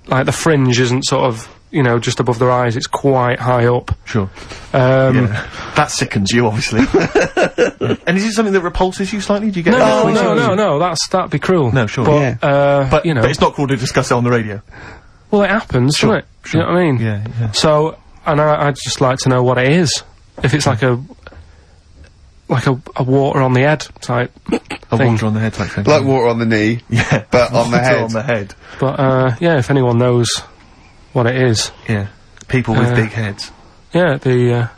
Speaker 3: Like the fringe isn't sort of, you know, just above their eyes, it's quite high up.
Speaker 2: Sure. That sickens you, obviously. And is it something that repulses you slightly? Do you get...
Speaker 3: No, that'd be cruel.
Speaker 2: No, sure.
Speaker 3: But, you know...
Speaker 2: But it's not cruel to discuss it on the radio.
Speaker 3: Well, it happens, doesn't it?
Speaker 2: Sure.
Speaker 3: You know what I mean?
Speaker 2: Yeah.
Speaker 3: So, and I'd just like to know what it is. If it's like a water on the head type thing.
Speaker 2: Water on the head type thing.
Speaker 1: Like water on the knee.
Speaker 2: Yeah.
Speaker 1: But on the head.
Speaker 2: on the head.
Speaker 3: But, yeah, if anyone knows what it is.
Speaker 2: Yeah. People with big heads.
Speaker 3: Yeah,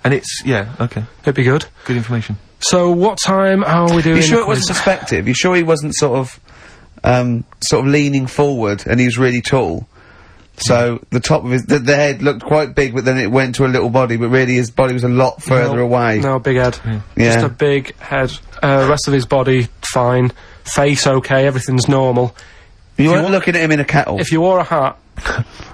Speaker 2: and it's, okay.
Speaker 3: It'd be good.
Speaker 2: Good information.
Speaker 3: So, what time are we doing?
Speaker 1: You sure it wasn't perspective? You sure he wasn't sort of leaning forward and he was really tall? So, the top of the head looked quite big, but then it went to a little body, but really his body was a lot further away.
Speaker 3: No, big head.
Speaker 1: Yeah.
Speaker 3: Just a big head. Rest of his body, fine. Face, okay, everything's normal.
Speaker 1: You weren't looking at him in a kettle?
Speaker 3: If you wore a hat,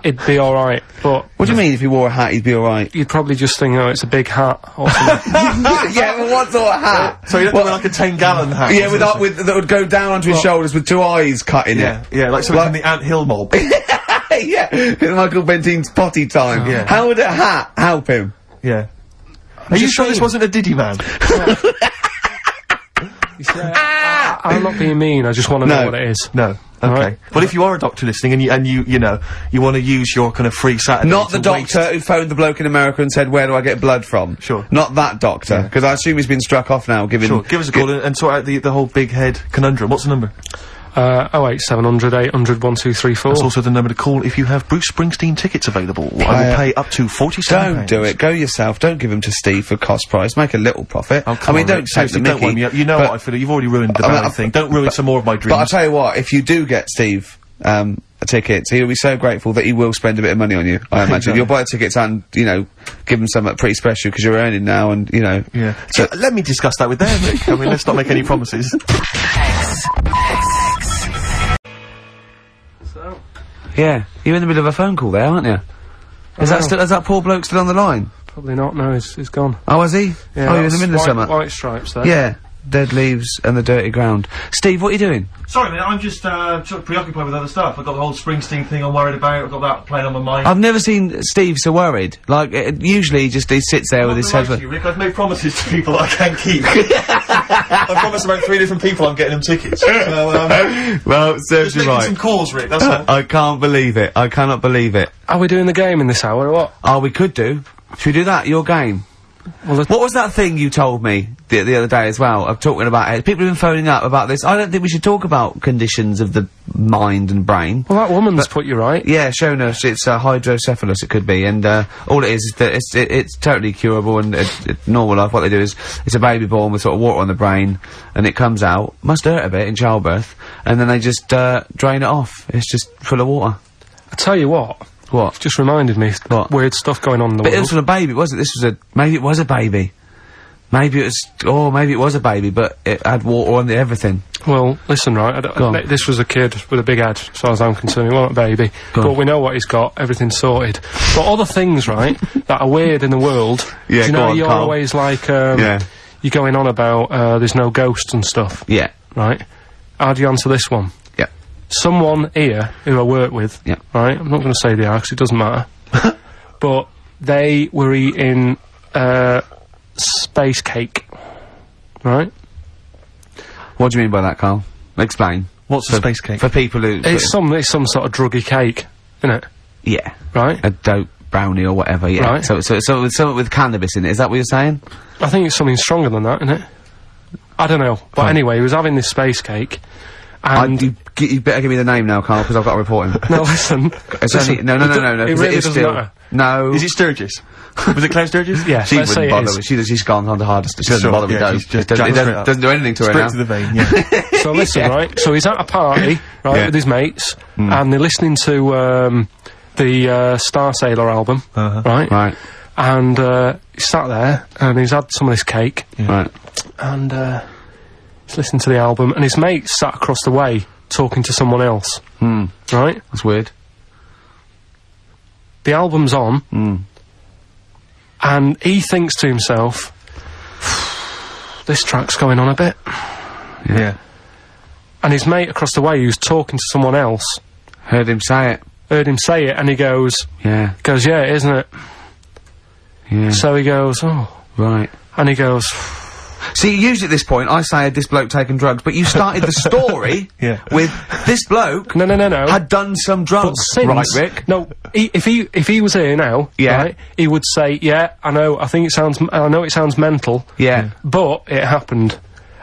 Speaker 3: it'd be alright, but...
Speaker 1: What do you mean, if you wore a hat, he'd be alright?
Speaker 3: You'd probably just think, oh, it's a big hat, or something.
Speaker 1: Yeah, but what sort of hat?
Speaker 2: So you don't wear like a 10-gallon hat?
Speaker 1: Yeah, that would go down onto his shoulders with 2 eyes cut in it.
Speaker 2: Yeah, like something from the Ant Hill mob.
Speaker 1: Yeah, Michael Bentine's potty time.
Speaker 2: Yeah.
Speaker 1: How would a hat help him?
Speaker 2: Yeah. Are you sure this wasn't a Diddy man?
Speaker 3: I'm not being mean, I just want to know what it is.
Speaker 2: No. Okay. Right. Well, if you are a doctor listening and you know, you want to use your kind of free Saturday...
Speaker 1: Not the doctor who phoned the bloke in America and said, where do I get blood from?
Speaker 2: Sure.
Speaker 1: Not that doctor, because I assume he's been struck off now, giving...
Speaker 2: Sure, give us a call and sort out the whole big head conundrum. What's the number?
Speaker 3: 08700 800 1234.
Speaker 2: That's also the number to call if you have Bruce Springsteen tickets available. I will pay up to £47.
Speaker 1: Don't do it. Go yourself. Don't give them to Steve for cost price. Make a little profit.
Speaker 2: Oh, I mean, don't take the mickey. Don't you know what I feel. You've already ruined the Bowie thing. Don't ruin some more of my dreams.
Speaker 1: But I'll tell you what, if you do get Steve tickets, he'll be so grateful that he will spend a bit of money on you, I imagine. You'll buy tickets and, you know, give him something pretty special because you're earning now and, you know.
Speaker 2: Yeah. So let me discuss that with them, Rick. I mean, let's not make any promises.
Speaker 1: Yeah. You're in the middle of a phone call there, aren't you? Is that poor bloke still on the line?
Speaker 3: Probably not, no, he's gone.
Speaker 1: Oh, is he?
Speaker 3: Yeah,
Speaker 1: oh, you're in the middle of something.
Speaker 3: White stripes there.
Speaker 1: Yeah. Dead leaves and the dirty ground. Steve, what are you doing?
Speaker 2: Sorry, mate, I'm just sort of preoccupied with other stuff. I've got the whole Springsteen thing I'm worried about. I've got that playing on my mind.
Speaker 1: I've never seen Steve so worried. Like, usually he sits there with his headphones.
Speaker 2: Rick, I've made promises to people that I can't keep. I promised about 3 different people I'm getting them tickets. So,
Speaker 1: well, serves you right.
Speaker 2: Some calls, Rick, that's all.
Speaker 1: I can't believe it. I cannot believe it.
Speaker 3: Are we doing the game in this hour or what?
Speaker 1: Oh, we could do. Should we do that? Your game?
Speaker 3: Well,
Speaker 1: what was that thing you told me the other day as well? I'm talking about it. People have been phoning up about this. I don't think we should talk about conditions of the mind and brain.
Speaker 3: Well, that woman's put you right.
Speaker 1: Yeah, shown us it's hydrocephalus. It could be, and all it is that it's totally curable and normal life. What they do is it's a baby born with sort of water on the brain, and it comes out. Must hurt a bit in childbirth, and then they just drain it off. It's just full of water.
Speaker 3: I tell you what.
Speaker 1: What?
Speaker 3: Just reminded me.
Speaker 1: What?
Speaker 3: Weird stuff going on in the
Speaker 1: world.
Speaker 3: But
Speaker 1: it was from a baby, was it? This was maybe it was a baby. Maybe it was a baby, but it had water on everything.
Speaker 3: Well, listen, right, this was a kid with a big head, as far as I'm concerned. He wasn't a baby. But we know what he's got, everything's sorted. But other things, right, that are weird in the world,
Speaker 1: yeah,
Speaker 3: do you know you're
Speaker 1: Carl.
Speaker 3: always like, you're going on about, there's no ghosts and stuff.
Speaker 1: Yeah.
Speaker 3: Right? How do you answer this one?
Speaker 1: Yeah.
Speaker 3: Someone here, who I work with,
Speaker 1: yeah.
Speaker 3: right, I'm not going to say they are, because it doesn't matter, but they were eating, space cake, right?
Speaker 1: What do you mean by that, Carl? Explain.
Speaker 2: What's a space cake?
Speaker 1: For people who...
Speaker 3: It's some sort of druggy cake, isn't it?
Speaker 1: Yeah.
Speaker 3: Right?
Speaker 1: A dope brownie or whatever, yeah.
Speaker 3: Right.
Speaker 1: So something with cannabis in it, is that what you're saying?
Speaker 3: I think it's something stronger than that, isn't it? I don't know. But anyway, he was having this space cake, and...
Speaker 1: You better give me the name now, Carl, because I've got to report him.
Speaker 3: No, listen.
Speaker 1: No,
Speaker 3: It really doesn't matter.
Speaker 1: No.
Speaker 2: Is it Sturgis? Was it Claire Sturgis?
Speaker 3: Yeah,
Speaker 1: she wouldn't bother. She's gone on the hardest. She doesn't bother with those. It doesn't do anything to her now.
Speaker 2: Straight to the vein, yeah.
Speaker 3: So listen, right, so he's at a party, right, with his mates, and they're listening to, the, Star Sailor album, right?
Speaker 1: Right.
Speaker 3: And, he's sat there, and he's had some of this cake.
Speaker 1: Yeah. Right.
Speaker 3: And, he's listening to the album, and his mate sat across the way, talking to someone else. Right?
Speaker 1: That's weird.
Speaker 3: The album's on, and he thinks to himself, this track's going on a bit.
Speaker 1: Yeah.
Speaker 3: And his mate across the way, who's talking to someone else,
Speaker 1: heard him say it, and he goes, yeah,
Speaker 3: it is, isn't it?
Speaker 1: Yeah.
Speaker 3: So he goes, oh.
Speaker 1: Right.
Speaker 3: And he goes...
Speaker 1: See, usually at this point, I say, had this bloke taken drugs, but you started the story with this bloke
Speaker 3: No.
Speaker 1: had done some drugs, right, Rick?
Speaker 3: No, if he was here now, right, he would say, yeah, I know it sounds mental, but it happened.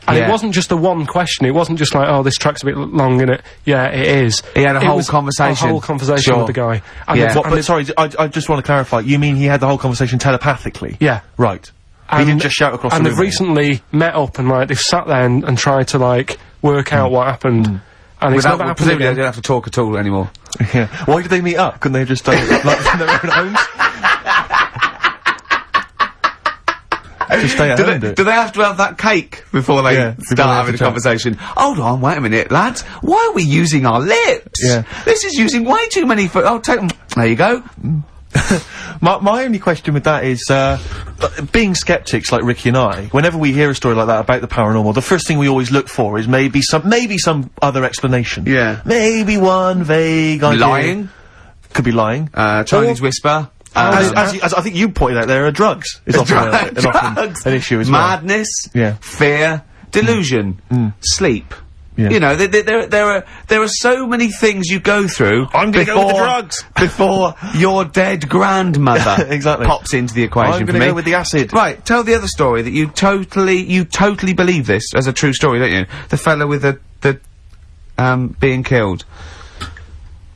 Speaker 3: And it wasn't just the one question, it wasn't just like, oh, this track's a bit long, innit? Yeah, it is.
Speaker 1: He had a whole conversation.
Speaker 3: With the guy. And
Speaker 2: sorry, I just want to clarify, you mean he had the whole conversation telepathically?
Speaker 3: Yeah.
Speaker 2: Right. He didn't just shout across the room.
Speaker 3: And they've recently met up and, like, they've sat there and tried to, like, work out what happened. And it's never happened
Speaker 1: presumably
Speaker 3: again.
Speaker 1: they don't have to talk at all anymore.
Speaker 2: Yeah. Why did they meet up? Couldn't they have just done it, like, in their own homes? Just stay at home,
Speaker 1: do they have to have that cake before they start having a conversation? Hold on, wait a minute, lads. Why are we using our lips?
Speaker 2: Yeah.
Speaker 1: This is using way too many oh, take them. There you go.
Speaker 2: My only question with that is, being skeptics like Ricky and I, whenever we hear a story like that about the paranormal, the first thing we always look for is maybe some other explanation.
Speaker 1: Yeah.
Speaker 2: Maybe one vague idea.
Speaker 1: Lying.
Speaker 2: Could be lying.
Speaker 1: Chinese whisper.
Speaker 2: As I think you pointed out, there are drugs. It's often an issue as well.
Speaker 1: Madness. Yeah. Fear. Delusion. Sleep. Yeah. You know, there are so many things you go through.
Speaker 2: I'm gonna go with the drugs
Speaker 1: before your dead grandmother
Speaker 2: exactly
Speaker 1: pops into the equation.
Speaker 2: I'm gonna go with the acid.
Speaker 1: Right. Tell the other story that you totally believe this as a true story, don't you? The fella with the being killed.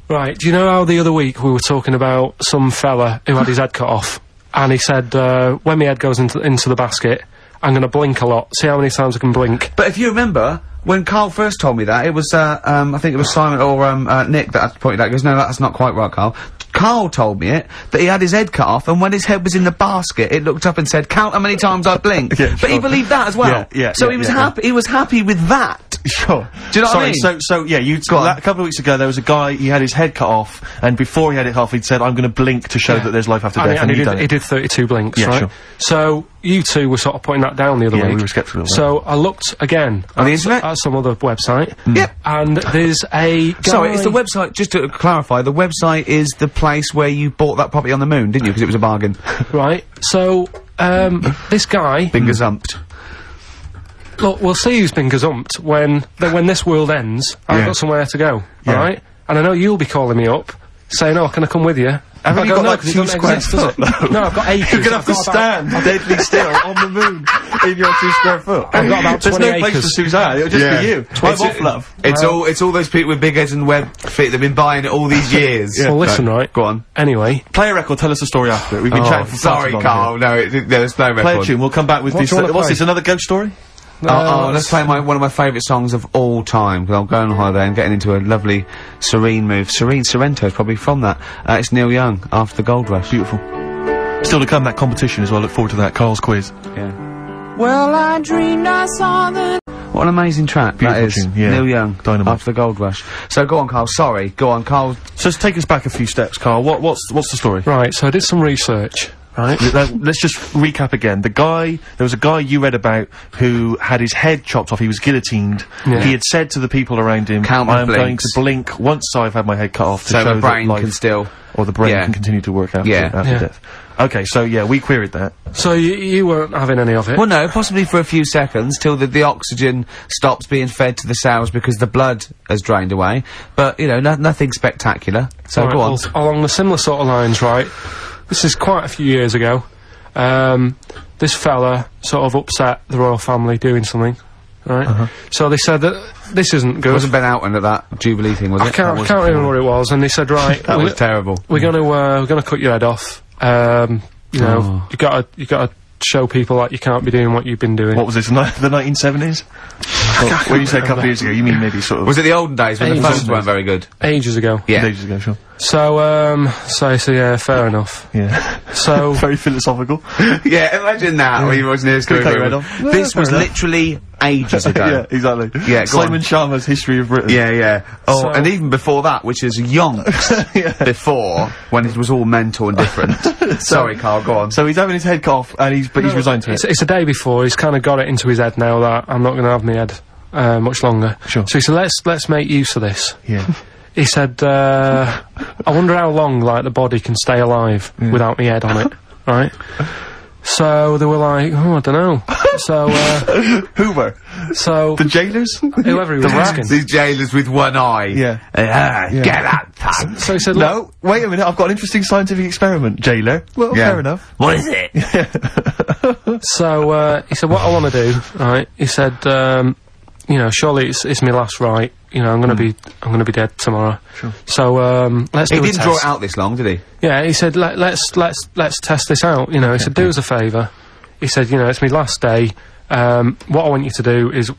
Speaker 3: Right. Do you know how the other week we were talking about some fella who had his head cut off, and he said, when my head goes into the basket, I'm gonna blink a lot. See how many times I can blink.
Speaker 1: But if you remember, when Carl first told me that, it was, I think it was Simon or, Nick that pointed out. He goes, no, that's not quite right, Carl. Carl told me it, that he had his head cut off, and when his head was in the basket, it looked up and said, count how many times I blinked. But he believed that as well. So he was happy with that.
Speaker 2: Sure.
Speaker 1: Do you know what I
Speaker 2: Sorry,
Speaker 1: mean?
Speaker 2: so yeah, a couple of weeks ago there was a guy, he had his head cut off, and before he had it off, he'd said, I'm gonna blink to show that there's life after death,
Speaker 3: and he did 32 blinks, right?
Speaker 2: Sure.
Speaker 3: So, you two were sort of putting that down the other week.
Speaker 2: Yeah, we were sceptical of that.
Speaker 3: So, I looked again
Speaker 1: on the internet?
Speaker 3: At some other website.
Speaker 1: Yep.
Speaker 3: And there's a guy...
Speaker 1: Sorry, it's the website, just to clarify, the website is the place where you bought that property on the moon, didn't you? Because it was a bargain.
Speaker 3: Right. So, this guy...
Speaker 1: Been gazumped.
Speaker 3: Look, we'll see who's been gazumped when this world ends. I've got somewhere to go, alright? And I know you'll be calling me up, saying, oh, can I come with you?
Speaker 2: Haven't you got like 2 square foot?
Speaker 3: No, I've got acres.
Speaker 2: You're gonna have to stand deadly still on the moon in your 2 square foot.
Speaker 3: I've got about 20
Speaker 2: There's no
Speaker 3: acres.
Speaker 2: place for Suzanne, it'll just be you. I'm off, love.
Speaker 1: It's all those people with big heads and web feet that've been buying it all these years.
Speaker 3: Well, listen, right.
Speaker 1: Go on.
Speaker 3: Anyway.
Speaker 2: Play a record, tell us the story after it. We've been chatting for
Speaker 1: sorry, Carl. No, there's no record.
Speaker 2: Play a tune, we'll come back with this. What's this, another ghost story?
Speaker 1: Let's play one of my favourite songs of all time, because I'm going on holiday and getting into a lovely, serene mood. Sorrento is probably from that. It's Neil Young, After the Gold Rush.
Speaker 2: Beautiful. Still to come, that competition as well. Look forward to that. Carl's quiz.
Speaker 1: Yeah.
Speaker 4: Well, I dreamed I saw the...
Speaker 1: What an amazing track
Speaker 2: Beautiful
Speaker 1: that is.
Speaker 2: tune, yeah.
Speaker 1: Neil Young,
Speaker 2: Dynamite.
Speaker 1: After the Gold Rush. So go on, Carl. Sorry. Go on, Carl.
Speaker 2: So take us back a few steps, Carl. What's the story?
Speaker 3: Right, so I did some research. Right.
Speaker 2: Let's just recap again. There was a guy you read about who had his head chopped off. He was guillotined.
Speaker 3: Yeah.
Speaker 2: He had said to the people around him, I am going to blink once I've had my head cut off to
Speaker 1: so
Speaker 2: show
Speaker 1: the brain
Speaker 2: that life,
Speaker 1: can still...
Speaker 2: or the brain can continue to work after death. Okay, so yeah, we queried that.
Speaker 3: So you weren't having any of it?
Speaker 1: Well, no, possibly for a few seconds, till the oxygen stops being fed to the cells because the blood has drained away. But, you know, nothing spectacular. So
Speaker 3: right,
Speaker 1: go on.
Speaker 3: Well, along the similar sort of lines, right? This is quite a few years ago. This fella sort of upset the royal family doing something, right? So they said that this isn't good.
Speaker 1: It wasn't Ben Outman at that Jubilee thing, was it?
Speaker 3: I can't remember what it was, and they said, right,
Speaker 1: that was terrible.
Speaker 3: We're gonna cut your head off. You know, you gotta show people that you can't be doing what you've been doing.
Speaker 2: What was this, the 1970s? When you say a couple of years ago, you mean maybe sort of...
Speaker 1: Was it the olden days when the phones weren't very good?
Speaker 3: Ages ago.
Speaker 1: Yeah.
Speaker 2: Ages ago, sure.
Speaker 3: So yeah, fair enough.
Speaker 2: Yeah.
Speaker 3: So...
Speaker 2: Very philosophical.
Speaker 1: Yeah, imagine that when you watching this
Speaker 2: Cut your head off.
Speaker 1: This was literally ages ago.
Speaker 2: Yeah, exactly.
Speaker 1: Yeah,
Speaker 2: Simon Sharma's History of Britain.
Speaker 1: Yeah, yeah. Oh,
Speaker 3: So-
Speaker 1: and even before that, which is yonks before, when it was all mental and different. Sorry, Carl, go on.
Speaker 2: So he's having his head cut off, and he's resigned to it.
Speaker 3: It's a day before. He's kind of got it into his head now that I'm not going to have my head much longer.
Speaker 2: Sure.
Speaker 3: So he said, let's make use of this.
Speaker 2: Yeah.
Speaker 3: He said, I wonder how long, like, the body can stay alive without my head on it, right? So they were like, oh, I don't know. So,
Speaker 2: Who were?
Speaker 3: so...
Speaker 2: The jailers?
Speaker 3: whoever he was asking.
Speaker 1: These jailers with one eye.
Speaker 2: Yeah.
Speaker 1: Get that thing.
Speaker 3: So he said, look,
Speaker 2: No, wait a minute, I've got an interesting scientific experiment, jailer. Well,
Speaker 1: Yeah.
Speaker 2: fair enough.
Speaker 1: What is it?
Speaker 3: so, he said, what I want to do, right, he said, you know, surely it's my last right, you know, I'm gonna be dead tomorrow.
Speaker 2: Sure.
Speaker 3: So, let's do
Speaker 1: He
Speaker 3: a
Speaker 1: didn't draw
Speaker 3: test.
Speaker 1: it out this long, did he?
Speaker 3: Yeah, he said, let's test this out, you know, he said, do us a favour. He said, you know, it's my last day, what I want you to do is,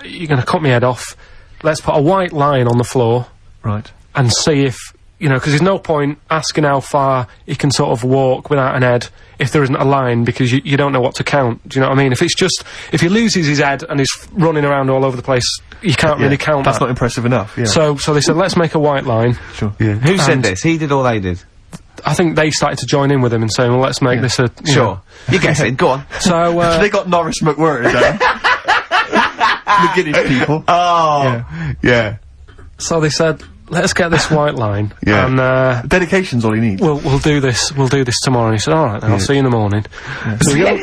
Speaker 3: you're gonna cut my head off, let's put a white line on the floor,
Speaker 2: Right.
Speaker 3: and see if, you know, because there's no point asking how far he can sort of walk without an head if there isn't a line, because you don't know what to count, do you know what I mean? If he loses his head and he's running around all over the place, you can't really count
Speaker 2: That's
Speaker 3: that.
Speaker 2: not impressive enough, yeah.
Speaker 3: So they said, let's make a white line.
Speaker 2: Sure.
Speaker 1: Yeah. Who said
Speaker 3: And-
Speaker 1: this? He did or they did?
Speaker 3: I think they started to join in with him and saying, well, let's make this a... you know.
Speaker 1: You're guessing, go on.
Speaker 3: So,
Speaker 2: They got Norris McWhirter down. The Guinness people.
Speaker 1: Oh, yeah.
Speaker 3: so they said, let's get this white line.
Speaker 1: Yeah.
Speaker 3: And,
Speaker 2: Dedication's all he needs.
Speaker 3: we'll do this tomorrow. And he said, alright then, I'll see you in the morning. So we got-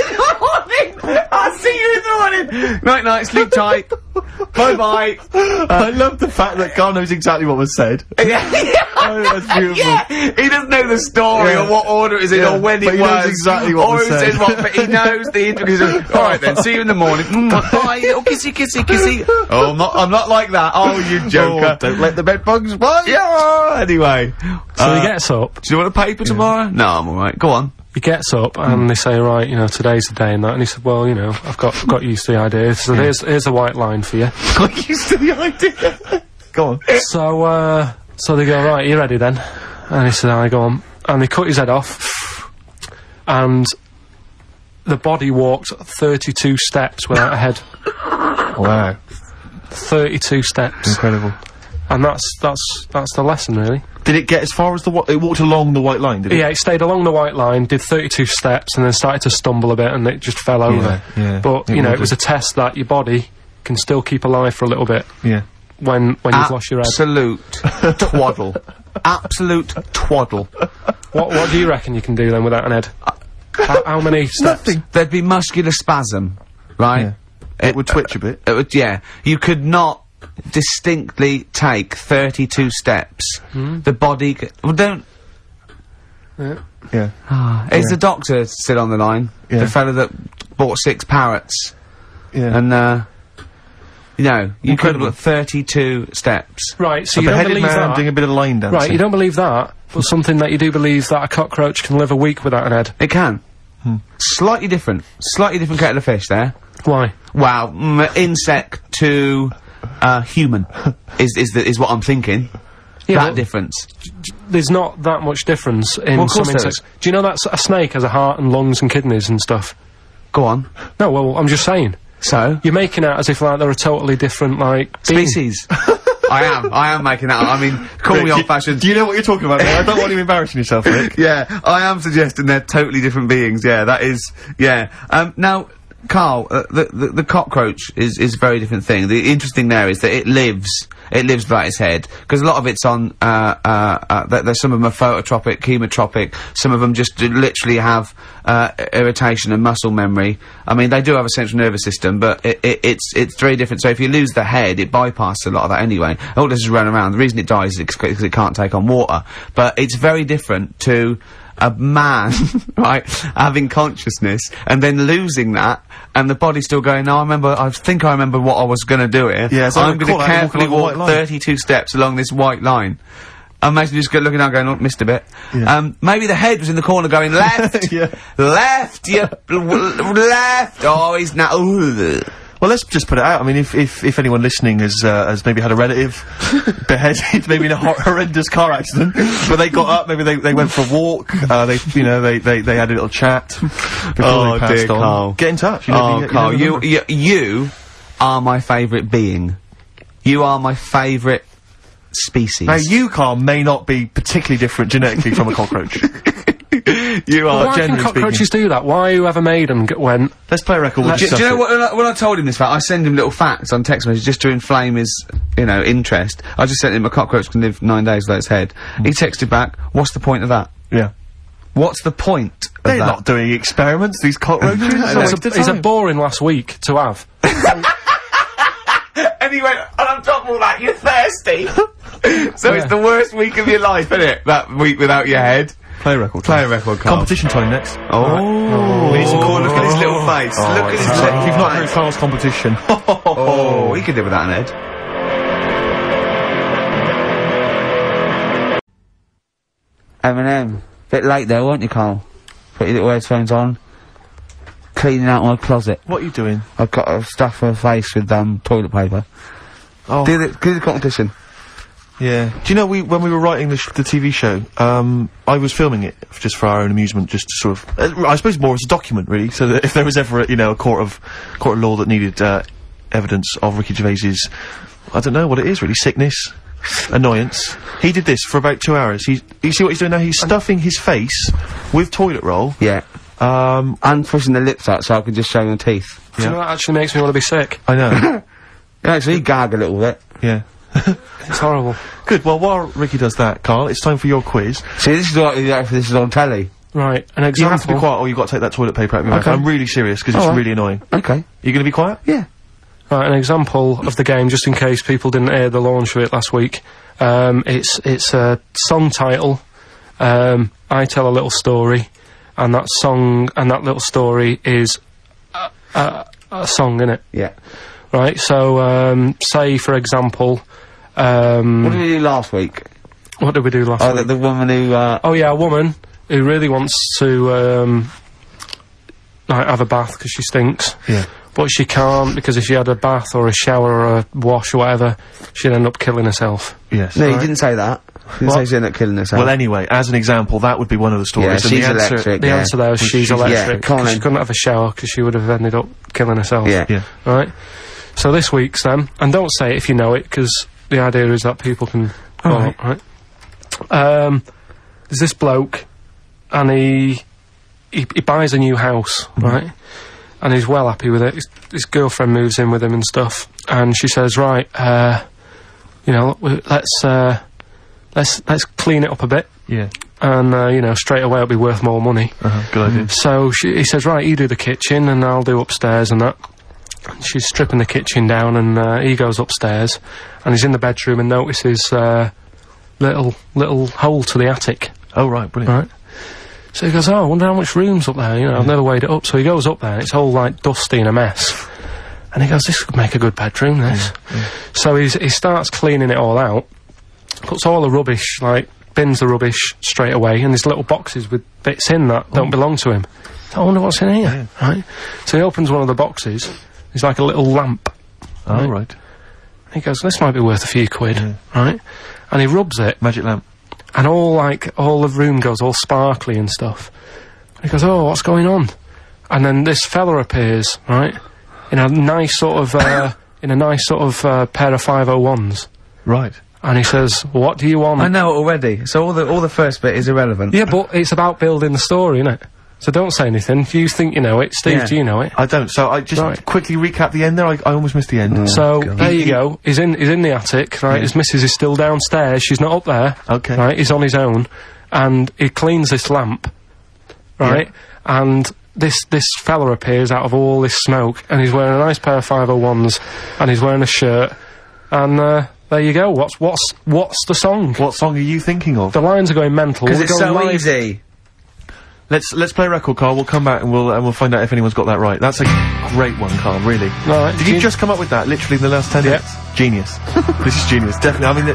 Speaker 1: I'll see you in the morning. Night, night, sleep tight. Bye bye.
Speaker 2: I love the fact that Carl knows exactly what was said. Oh, that's beautiful.
Speaker 1: Yeah, he doesn't know the story
Speaker 2: Yeah.
Speaker 1: or what order it is in
Speaker 2: Yeah,
Speaker 1: or when
Speaker 2: but
Speaker 1: it
Speaker 2: he
Speaker 1: was.
Speaker 2: knows exactly what
Speaker 1: or
Speaker 2: was
Speaker 1: who
Speaker 2: said.
Speaker 1: said what, but he knows the intricacies of, alright then, see you in the morning. Bye, little kissy, kissy, kissy. Oh, I'm not like that. Oh, you joker.
Speaker 2: Don't let the bed bugs bite.
Speaker 1: Yeah, anyway.
Speaker 3: so he gets up.
Speaker 1: Do you want a paper tomorrow? No, I'm alright. Go on.
Speaker 3: He gets up and they say, right, you know, today's the day and that. And he said, well, you know, I've got used to the idea. So here's a white line for you.
Speaker 1: Got used to the idea.
Speaker 2: Go on.
Speaker 3: So they go, right, you ready then? And he said, I go on. And they cut his head off. And the body walked 32 steps without a head.
Speaker 2: Wow.
Speaker 3: 32 steps.
Speaker 2: Incredible.
Speaker 3: And that's the lesson, really.
Speaker 2: Did it get as far as it walked along the white line, did it?
Speaker 3: Yeah, it stayed along the white line, did 32 steps, and then started to stumble a bit, and it just fell over.
Speaker 2: Yeah.
Speaker 3: But, you know, it was a test that your body can still keep alive for a little bit.
Speaker 2: Yeah.
Speaker 3: When you've lost your head.
Speaker 1: Absolute twaddle. Absolute twaddle.
Speaker 3: What do you reckon you can do then without an head? How many steps?
Speaker 2: Nothing.
Speaker 1: There'd be muscular spasm, right?
Speaker 2: Yeah. It would twitch a bit.
Speaker 1: It would, yeah. You could not distinctly take 32 steps. The body well, don't...
Speaker 2: Yeah.
Speaker 1: Is the doctor still on the line?
Speaker 2: Yeah.
Speaker 1: The fellow that bought 6 parrots.
Speaker 2: Yeah.
Speaker 1: And, you know, you could
Speaker 2: Incredible.
Speaker 1: have got 32 steps.
Speaker 3: Right, so
Speaker 2: A
Speaker 3: you don't
Speaker 2: beheaded
Speaker 3: believe
Speaker 2: man
Speaker 3: that.
Speaker 2: doing a bit of line dancing.
Speaker 3: Right, you don't believe that, but something that you do believe that a cockroach can live a week without an head.
Speaker 1: It can. Slightly different kettle of fish there.
Speaker 3: Why?
Speaker 1: Wow, insect to, human is what I'm thinking.
Speaker 3: Yeah,
Speaker 1: That
Speaker 3: well,
Speaker 1: difference.
Speaker 3: There's not that much difference in
Speaker 1: Well, of
Speaker 3: some
Speaker 1: course there
Speaker 3: insects. Do you know that a snake has a heart and lungs and kidneys and stuff?
Speaker 1: Go on.
Speaker 3: No, well, I'm just saying.
Speaker 1: So?
Speaker 3: You're making out as if, like, they're a totally different, like, being.
Speaker 1: Species. I am making that up. I mean, call me
Speaker 2: Rick,
Speaker 1: old-fashioned.
Speaker 2: Do you know what you're talking about, mate? I don't want you embarrassing yourself, Rick.
Speaker 1: Yeah, I am suggesting they're totally different beings. Yeah, that is. Yeah. Now, Carl, the cockroach is a very different thing. The interesting there is that it lives without its head, because a lot of it's on. There's some of them are phototropic, chemotropic. Some of them just literally have irritation and muscle memory. I mean, they do have a central nervous system, but it's very different. So if you lose the head, it bypasses a lot of that anyway. All this is run around. The reason it dies is because it can't take on water. But it's very different to a man, right, having consciousness and then losing that, and the body's still going, no, I think I remember what I was gonna do here.
Speaker 2: Yeah, so
Speaker 1: I'm gonna
Speaker 2: walking
Speaker 1: carefully
Speaker 2: along the
Speaker 1: walk
Speaker 2: white line.
Speaker 1: 32 steps along this white line. Imagine just looking down going, oh, missed a bit.
Speaker 2: Yeah.
Speaker 1: Maybe the head was in the corner going, left!
Speaker 2: Yeah.
Speaker 1: Left! Left! Oh, he's now...
Speaker 2: Well, let's just put it out. I mean, if anyone listening has maybe had a relative beheaded, maybe in a horrendous car accident, but they got up, maybe they went for a walk, they had a little chat before they passed
Speaker 1: dear
Speaker 2: on.
Speaker 1: Carl.
Speaker 2: Get in touch.
Speaker 1: Carl, you are my favourite being. You are my favourite species.
Speaker 2: Now, you, Carl, may not be particularly different genetically from a cockroach.
Speaker 1: You are.
Speaker 3: Why can
Speaker 2: generally
Speaker 3: cockroaches do that? Why whoever made them went...
Speaker 2: Let's play a record. We'll
Speaker 1: Do you
Speaker 2: discuss
Speaker 1: know
Speaker 2: it.
Speaker 1: when I told him this fact, I send him little facts on text messages just to inflame his, interest. I just sent him a cockroach can live 9 days without its head. He texted back, what's the point of that?
Speaker 2: Yeah.
Speaker 1: What's the point of
Speaker 2: They're
Speaker 1: that?
Speaker 2: not doing experiments, these cockroaches.
Speaker 3: He's a boring last week to have.
Speaker 1: And he went, and on top of all that, you're thirsty. So it's the worst week of your life, isn't it? That week without your head.
Speaker 2: Play a record.
Speaker 1: Play a record, Carl.
Speaker 2: Competition time next.
Speaker 1: Oh. We need some corn. Look at his little face. Look at his little
Speaker 2: If you've not heard
Speaker 1: face.
Speaker 2: Carl's competition.
Speaker 1: Oh, he could live without an head. Eminem. Bit late though, weren't you, Carl? Put your little headphones on. Cleaning out my closet.
Speaker 2: What are you doing?
Speaker 1: I've got to stuff my face with, toilet paper.
Speaker 2: Oh.
Speaker 1: Do the competition.
Speaker 2: Yeah. Do you know, when we were writing the TV show, I was filming it just for our own amusement, just to sort of, I suppose more as a document, really, so that if there was ever, a court of law that needed, evidence of Ricky Gervais's, I don't know what it is, really, sickness, annoyance. He did this for about 2 hours. You see what he's doing now? He's stuffing his face with toilet roll.
Speaker 1: Yeah. And pushing the lips out so I can just show my teeth.
Speaker 3: Do you know that actually makes me want to be sick?
Speaker 2: I know.
Speaker 1: Yeah, so he gag a little bit.
Speaker 2: Yeah.
Speaker 3: It's horrible.
Speaker 2: Good, well, while Ricky does that, Carl, it's time for your quiz.
Speaker 1: See, this is what this is on telly.
Speaker 3: Right, an
Speaker 2: You
Speaker 3: example.
Speaker 2: have to be quiet or you've got to take that toilet paper out of your mouth.
Speaker 1: Okay.
Speaker 2: I'm really serious, because it's
Speaker 1: Alright.
Speaker 2: really annoying.
Speaker 1: Okay.
Speaker 2: You gonna be quiet?
Speaker 1: Yeah.
Speaker 3: Right, an example of the game, just in case people didn't hear the launch of it last week. It's a song title. I tell a little story, and that song and that little story is a song, innit?
Speaker 1: Yeah.
Speaker 3: Right. So, say for example,
Speaker 1: What did we do last week?
Speaker 3: what did we do last
Speaker 1: Oh,
Speaker 3: week?
Speaker 1: the woman who,
Speaker 3: Oh yeah, a woman who really wants to like have a bath because she stinks.
Speaker 2: Yeah.
Speaker 3: But she can't, because if she had a bath or a shower or a wash or whatever, she'd end up killing herself.
Speaker 2: Yes.
Speaker 1: No, you didn't say that. You didn't say she ended up killing herself.
Speaker 2: Well, anyway, as an example, that would be one of the stories.
Speaker 1: yeah,
Speaker 2: and
Speaker 1: she's
Speaker 2: the answer,
Speaker 1: electric,
Speaker 3: The
Speaker 1: yeah.
Speaker 3: answer there is she's
Speaker 2: she's-
Speaker 3: electric,
Speaker 1: yeah, come on
Speaker 3: 'cause she
Speaker 1: then.
Speaker 3: couldn't have a shower because she would have ended up killing herself.
Speaker 1: Yeah.
Speaker 2: Yeah.
Speaker 3: Right? So this week's then, and don't say it if you know it, because the idea is that people can call it, right? There's this bloke, and he buys a new house, right? And he's well happy with it. His girlfriend moves in with him and stuff, and she says, right, you know, let's clean it up a bit.
Speaker 2: Yeah.
Speaker 3: And, you know, straight away it'll be worth more money.
Speaker 2: Good idea.
Speaker 3: So he says, right, you do the kitchen and I'll do upstairs and that. And she's stripping the kitchen down and he goes upstairs and he's in the bedroom and notices little hole to the attic.
Speaker 2: Oh, right, brilliant.
Speaker 3: Right. So he goes, oh, I wonder how much room's up there, you know, I've never weighed it up. So he goes up there and it's all, like, dusty and a mess. And he goes, this could make a good bedroom, this. So he starts cleaning it all out, puts all the rubbish, like, bins the rubbish straight away, and there's little boxes with bits in that don't belong to him. I wonder what's in here, right? So he opens one of the boxes, there's like a little lamp.
Speaker 2: Oh, right.
Speaker 3: And he goes, this might be worth a few quid, right? And he rubs it.
Speaker 2: Magic lamp.
Speaker 3: And all the room goes all sparkly and stuff. And he goes, oh, what's going on? And then this fella appears, right? In a nice sort of, pair of 501s.
Speaker 2: Right.
Speaker 3: And he says, what do you want?
Speaker 1: I know it already. So all the first bit is irrelevant.
Speaker 3: Yeah, but it's about building the story, innit? So don't say anything. If you think you know it, Steve, do you know it?
Speaker 2: I don't. So I just quickly recap the end there. I almost missed the end.
Speaker 3: So there you go. He's in the attic, right? His missus is still downstairs. She's not up there.
Speaker 2: Okay.
Speaker 3: Right? He's on his own, and he cleans this lamp, right? And this fella appears out of all this smoke, and he's wearing a nice pair of 501s, and he's wearing a shirt, and there you go. What's the song?
Speaker 2: What song are you thinking of?
Speaker 3: The lines are going mental.
Speaker 1: Because it's so easy.
Speaker 2: Let's play a record, Carl. We'll come back and we'll find out if anyone's got that right. That's a great one, Carl. Really.
Speaker 3: Right.
Speaker 2: Did you just come up with that? Literally in the last 10 minutes. Genius. This is genius. Definitely. I mean,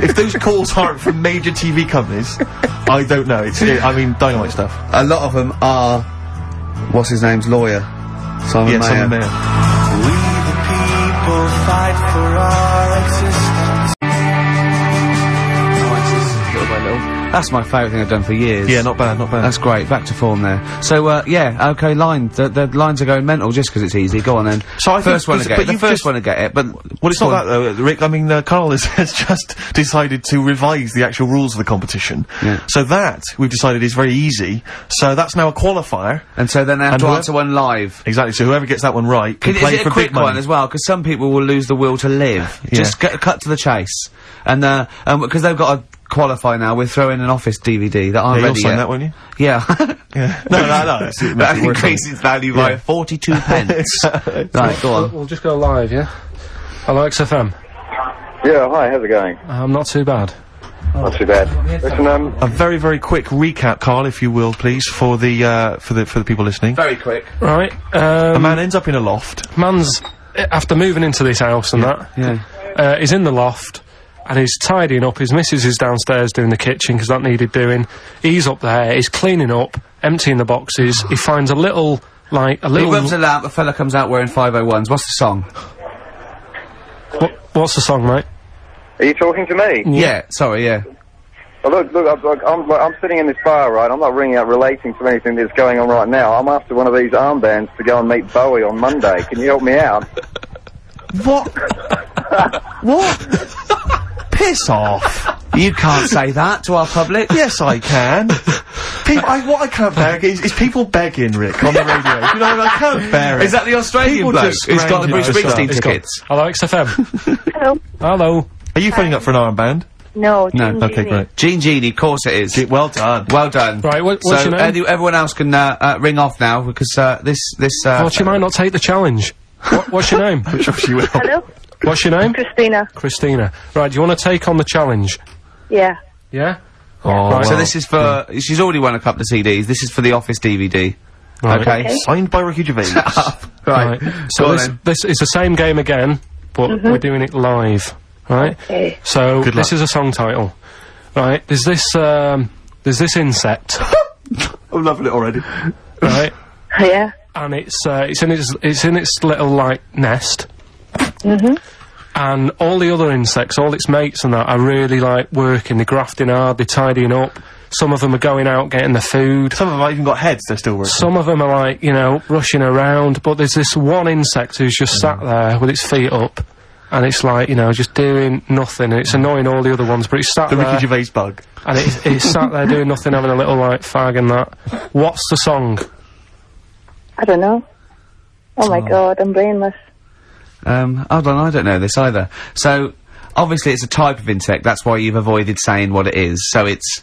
Speaker 2: if those calls aren't from major TV companies, I don't know. I mean, dynamite stuff.
Speaker 1: A lot of them are. What's his name's lawyer? Simon Mayer.
Speaker 2: Simon Mayer.
Speaker 5: We the people fight for our existence.
Speaker 1: That's my favourite thing I've done for years.
Speaker 2: Yeah, not bad, not bad.
Speaker 1: That's great. Back to form there. So, yeah, okay, the lines are going mental just 'cause it's easy. Go on then.
Speaker 2: So I think
Speaker 1: first one to get it. The first one to get it, but...
Speaker 2: Well, it's not that, though, Rick. I mean, Carl has just decided to revise the actual rules of the competition.
Speaker 1: Yeah.
Speaker 2: So that, we've decided, is very easy. So that's now a qualifier.
Speaker 1: And so then they have to answer one live.
Speaker 2: Exactly. So whoever gets that one right can play for big money. Is it a quick one
Speaker 1: as well? 'Cause some people will lose the will to live. Just cut to the chase. And, because they've got to qualify now, we're throwing an Office DVD that aren't ready
Speaker 2: you'll sign
Speaker 1: yet.
Speaker 2: that, won't you?
Speaker 1: Yeah.
Speaker 2: Yeah. No.
Speaker 1: That increases its value by 42 pence. Right, go on.
Speaker 3: We'll just go live, yeah? Hello, XFM.
Speaker 6: Yeah, hi, how's it going?
Speaker 3: Not too bad.
Speaker 6: Not too bad. Listen,
Speaker 2: a very, very quick recap, Carl, if you will, please, for the people listening.
Speaker 1: Very quick.
Speaker 3: Right,
Speaker 2: a man ends up in a loft.
Speaker 3: Man's, after moving into this house and that, he's in the loft, and he's tidying up. His missus is downstairs doing the kitchen, 'cause that needed doing. He's up there, he's cleaning up, emptying the boxes. He finds a little...
Speaker 1: He rubs a lamp, a fella comes out wearing 501s. What's the song?
Speaker 3: What's the song, mate?
Speaker 6: are you talking to me?
Speaker 1: Yeah, sorry, yeah.
Speaker 6: Well, look, I'm sitting in this bar, right? I'm not ringing up relating to anything that's going on right now. I'm after one of these armbands to go and meet Bowie on Monday. Can you help me out?
Speaker 2: What? What? Piss off.
Speaker 1: You can't say that to our public.
Speaker 2: Yes, I can. What I can't bear is people begging, Rick, on the radio. You know, I can't bear it.
Speaker 1: Is that the Australian bloke who's got the Bruce Springsteen tickets?
Speaker 3: Hello, XFM.
Speaker 7: Hello.
Speaker 3: Hello.
Speaker 2: Are you phoning up for an armband?
Speaker 7: No, Jean
Speaker 2: okay,
Speaker 7: Genie.
Speaker 2: great.
Speaker 1: Jean Genie, of course it is.
Speaker 2: Well done.
Speaker 1: Well done.
Speaker 3: Right, what's
Speaker 1: so,
Speaker 3: your name?
Speaker 1: Everyone else can ring off now, because this
Speaker 3: well, she might not take the challenge. What's your name?
Speaker 2: I'm sure she will.
Speaker 7: Hello?
Speaker 3: What's your name?
Speaker 7: Christina.
Speaker 3: Christina. Right, do you want to take on the challenge?
Speaker 7: Yeah.
Speaker 3: Yeah?
Speaker 2: Oh,
Speaker 3: right.
Speaker 2: well.
Speaker 1: So this is for... She's already won a couple of CDs. This is for the Office DVD.
Speaker 3: Right.
Speaker 1: Okay.
Speaker 2: Signed by Ricky Gervais.
Speaker 3: Right. So this is the same game again, but we're doing it live. Right?
Speaker 7: Okay.
Speaker 3: So this is a song title. Right? There's this insect.
Speaker 2: I'm loving it already.
Speaker 3: Right?
Speaker 7: Yeah.
Speaker 3: And it's in its little, like, nest. And all the other insects, all its mates and that, are really, like, working, they're grafting hard, they're tidying up. Some of them are going out getting the food.
Speaker 2: Some of them have even got heads, they're still working.
Speaker 3: Some of them are like, you know, rushing around, but there's this one insect who's just sat there with its feet up, and it's like, you know, just doing nothing, and it's annoying all the other ones, but it's sat
Speaker 2: The
Speaker 3: there.
Speaker 2: Ricky Gervais bug.
Speaker 3: And it's sat there doing nothing, having a little, like, fag and that. What's the song?
Speaker 7: I don't know. Oh my god, I'm brainless.
Speaker 1: Hold on, I don't know this either. So, obviously it's a type of insect, that's why you've avoided saying what it is. So it's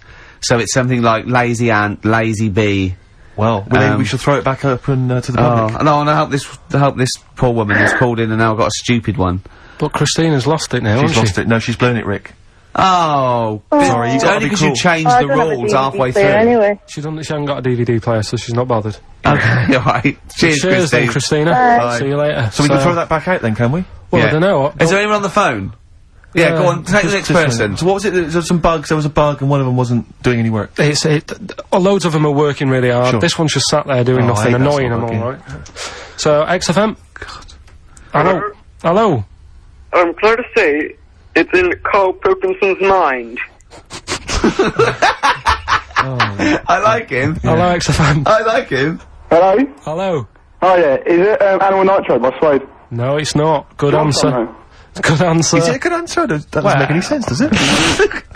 Speaker 1: something like lazy ant, lazy bee.
Speaker 2: Well, we shall throw it back open to the public.
Speaker 1: Oh, no, and I hope this poor woman who's called in and now got a stupid one.
Speaker 3: But Christina's lost it now,
Speaker 2: She's
Speaker 3: hasn't she?
Speaker 2: lost it. No, she's blown it, Rick.
Speaker 1: Oh,
Speaker 2: Sorry, you gotta
Speaker 1: only
Speaker 2: be
Speaker 1: because
Speaker 2: cool.
Speaker 1: you changed
Speaker 7: I
Speaker 1: the
Speaker 7: don't have a
Speaker 1: rules
Speaker 7: DVD
Speaker 1: halfway through.
Speaker 7: player Anyway.
Speaker 3: She hasn't got a DVD player, so she's not bothered.
Speaker 1: Okay, alright. Cheers,
Speaker 3: then,
Speaker 1: Christine.
Speaker 3: Christina.
Speaker 7: Bye.
Speaker 3: See you later.
Speaker 2: So we can throw that back out then, can we?
Speaker 3: Well,
Speaker 1: Yeah.
Speaker 3: I don't know.
Speaker 1: Is there anyone on the phone? Yeah, go on, take the next person.
Speaker 2: So what was it? There was some bugs, there was a bug, and one of them wasn't doing any work.
Speaker 3: Loads of them are working really hard.
Speaker 2: Sure.
Speaker 3: This one's just sat there doing
Speaker 2: Oh, I
Speaker 3: nothing,
Speaker 2: hate that
Speaker 3: annoying
Speaker 2: sort
Speaker 3: them
Speaker 2: of
Speaker 3: all
Speaker 2: bug,
Speaker 3: right. So, XFM? Hello? Hello?
Speaker 8: I'm glad to say it's in Carl Pilkinson's mind.
Speaker 1: I like him.
Speaker 3: Hello, XFM?
Speaker 1: I like him.
Speaker 6: Hello?
Speaker 3: Hello?
Speaker 6: Oh yeah, is it Animal Nitrate by Suede?
Speaker 3: No, it's not. Good answer. Good answer.
Speaker 2: Is it a good answer? That doesn't make any sense, does it?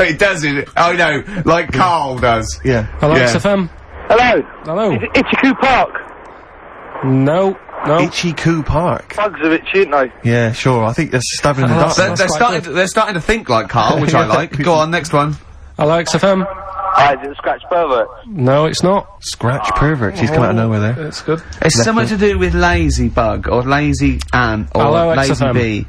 Speaker 1: It doesn't. Oh no, like Carl does.
Speaker 2: Yeah.
Speaker 3: Hello,
Speaker 1: Yeah.
Speaker 3: XFM?
Speaker 8: Hello.
Speaker 3: Hello?
Speaker 8: Itchy Park.
Speaker 3: No.
Speaker 2: Itchy Coo Park.
Speaker 8: Bugs are itchy, aren't they?
Speaker 2: Yeah, sure. I think they're stabbing in the dark.
Speaker 1: They're starting to think like Carl, which I like. Go on, next one.
Speaker 3: Hello, XFM?
Speaker 8: Hi, is it Scratch Pervert?
Speaker 3: No, it's not.
Speaker 2: Scratch perverts. He's come out of nowhere there.
Speaker 3: It's good.
Speaker 1: It's something to do with lazy bug or lazy ant or
Speaker 3: Hello,
Speaker 1: lazy
Speaker 3: XFM.
Speaker 1: bee.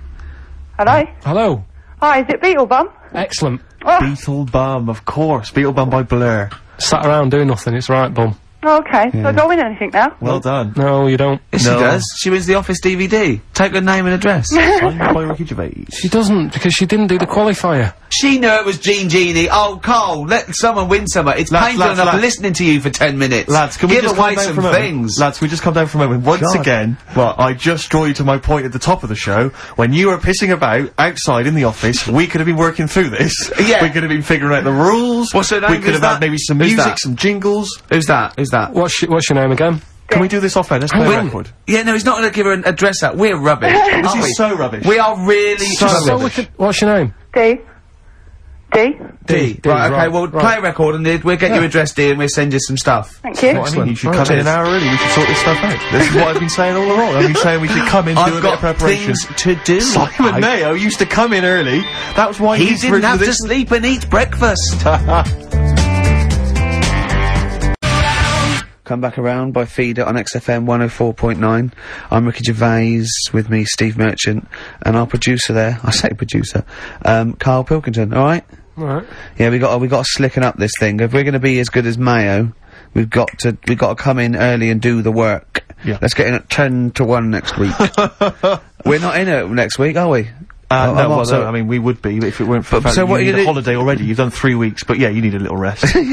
Speaker 7: Hello?
Speaker 3: Hello?
Speaker 7: Hi, is it Beetlebum?
Speaker 3: Excellent.
Speaker 2: Beetle Bum, of course. Beetle Bum by Blur.
Speaker 3: Sat around doing nothing, it's right, bum.
Speaker 7: Oh, okay. So I don't win anything now?
Speaker 2: Well done.
Speaker 3: No, you don't.
Speaker 1: Yes,
Speaker 2: No.
Speaker 1: she does. She wins the Office DVD. Take her name and address.
Speaker 2: Signed by Ricky Gervais.
Speaker 3: She doesn't, because she didn't do the qualifier.
Speaker 1: She knew it was Jean Genie. Oh, Carl, let someone win something. It's painful enough listening to you for 10 minutes.
Speaker 2: Lads, can we
Speaker 1: give
Speaker 2: just
Speaker 1: away
Speaker 2: calm down
Speaker 1: some
Speaker 2: for a moment?
Speaker 1: things?
Speaker 2: Lads, we just come down for a moment. Once
Speaker 1: God.
Speaker 2: again, I just draw you to my point at the top of the show. When you were pissing about outside in the office, we could have been working through this.
Speaker 1: Yeah.
Speaker 2: We could have been figuring out the rules.
Speaker 1: What's her name?
Speaker 2: We could
Speaker 1: Who's
Speaker 2: have
Speaker 1: that?
Speaker 2: had maybe some
Speaker 1: Who's
Speaker 2: music,
Speaker 1: that?
Speaker 2: some jingles.
Speaker 1: Who's that? Who's that?
Speaker 3: What's your name again?
Speaker 2: Can we do this off air? Let's play a
Speaker 3: When?
Speaker 2: record.
Speaker 1: Yeah, no, he's not going to give her an address out. We're rubbish.
Speaker 2: This
Speaker 1: aren't we?
Speaker 2: is so rubbish.
Speaker 1: We are really
Speaker 2: So
Speaker 3: So
Speaker 1: rubbish.
Speaker 3: we could, what's your name?
Speaker 7: D. D.
Speaker 1: D.
Speaker 3: D,
Speaker 1: Right, okay,
Speaker 3: right,
Speaker 1: well,
Speaker 3: right.
Speaker 1: play a record and we'll get your address, D, and we'll send you some stuff.
Speaker 7: Thank you.
Speaker 2: What I mean, you should
Speaker 3: Right,
Speaker 2: come in an
Speaker 3: cheers.
Speaker 2: hour early. We should sort this stuff out. This is what I've been saying all along. I've been saying we should come in, do a
Speaker 1: I've
Speaker 2: bit of
Speaker 1: got
Speaker 2: preparation.
Speaker 1: things to do.
Speaker 2: Simon Mayo used to come in early. That was why
Speaker 1: He
Speaker 2: he's
Speaker 1: didn't have to
Speaker 2: this.
Speaker 1: sleep and eat breakfast. Come back around by Feeder on XFM 104.9. I'm Ricky Gervais, with me Steve Merchant, and our producer there, I say producer, Carl Pilkington, alright?
Speaker 3: Alright.
Speaker 1: Yeah, we got to slicken up this thing. If we're gonna be as good as Mayo, we've got to come in early and do the work.
Speaker 2: Yeah.
Speaker 1: Let's get in at 10 to 1 next week. We're not in it next week, are we? I'm
Speaker 2: No,
Speaker 1: not, so-
Speaker 2: I mean, we would be if it weren't for the fact
Speaker 1: so
Speaker 2: that
Speaker 1: what
Speaker 2: you
Speaker 1: are you
Speaker 2: need a
Speaker 1: gonna
Speaker 2: holiday already. You've done 3 weeks, but yeah, you need a little rest.
Speaker 1: Well,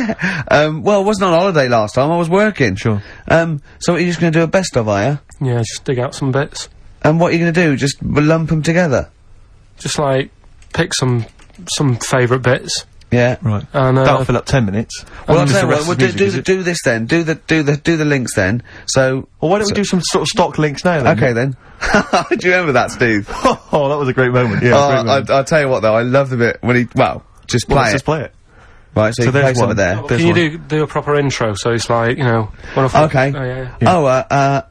Speaker 1: I wasn't on holiday last time, I was working.
Speaker 2: Sure.
Speaker 1: So what, you're just gonna do a best of, are you?
Speaker 3: Yeah, just dig out some bits.
Speaker 1: And what are you gonna do? Just lump them together?
Speaker 3: Just like, pick some favourite bits.
Speaker 1: Yeah.
Speaker 2: Right.
Speaker 3: And,
Speaker 2: That'll fill up 10 minutes.
Speaker 1: Well, I'll
Speaker 2: And just
Speaker 1: tell
Speaker 2: the
Speaker 1: you
Speaker 2: rest
Speaker 1: what,
Speaker 2: is music, is it?
Speaker 1: do this then. Do the links then. So.
Speaker 2: Well, why don't we do some sort of stock links now then?
Speaker 1: Okay then. Do you remember that, Steve?
Speaker 2: Oh, that was a great moment. Yeah, great moment.
Speaker 1: I'll tell you what though, I love the bit when he, just
Speaker 2: Well,
Speaker 1: play
Speaker 2: let's
Speaker 1: it.
Speaker 2: just play it.
Speaker 1: Right, so you
Speaker 2: there's
Speaker 1: play some
Speaker 2: one.
Speaker 1: of there.
Speaker 3: Can you do a proper intro, so it's like, you know...
Speaker 1: Okay.
Speaker 3: Oh, yeah.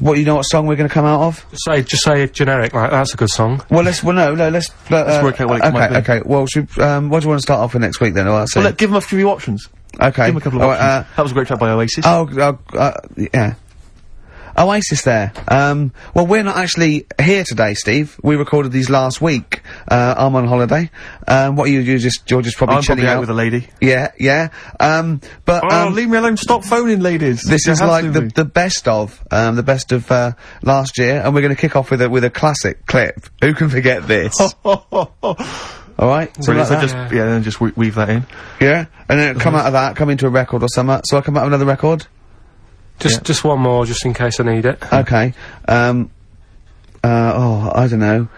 Speaker 1: Oh, you know what song we're gonna come out of?
Speaker 3: Just say generic, like, that's a good song.
Speaker 1: Well, let's work out what
Speaker 2: it might be.
Speaker 1: Okay, well, what do you want to start off with next week then? Well,
Speaker 2: Well, give them a few options.
Speaker 1: okay.
Speaker 2: Give them a couple of options. That was a great track by Oasis.
Speaker 1: Yeah. Oasis there. Well, we're not actually here today, Steve. We recorded these last week. I'm on holiday. What are you're just probably
Speaker 2: I'm
Speaker 1: chilling
Speaker 2: probably out
Speaker 1: out
Speaker 2: with a lady.
Speaker 1: Yeah. But
Speaker 2: Leave me alone. Stop phoning, ladies.
Speaker 1: this
Speaker 2: You
Speaker 1: is
Speaker 2: have
Speaker 1: like
Speaker 2: to be.
Speaker 1: the best of last year, and we're going to kick off with a classic clip. Who can forget this? All right, so
Speaker 2: Brilliant.
Speaker 1: like
Speaker 2: So
Speaker 1: that.
Speaker 2: then just weave that in.
Speaker 1: Yeah, and then come out of that, come into a record or something. So I come out of another record.
Speaker 3: Just one more, just in case I need it.
Speaker 1: Okay. I don't know.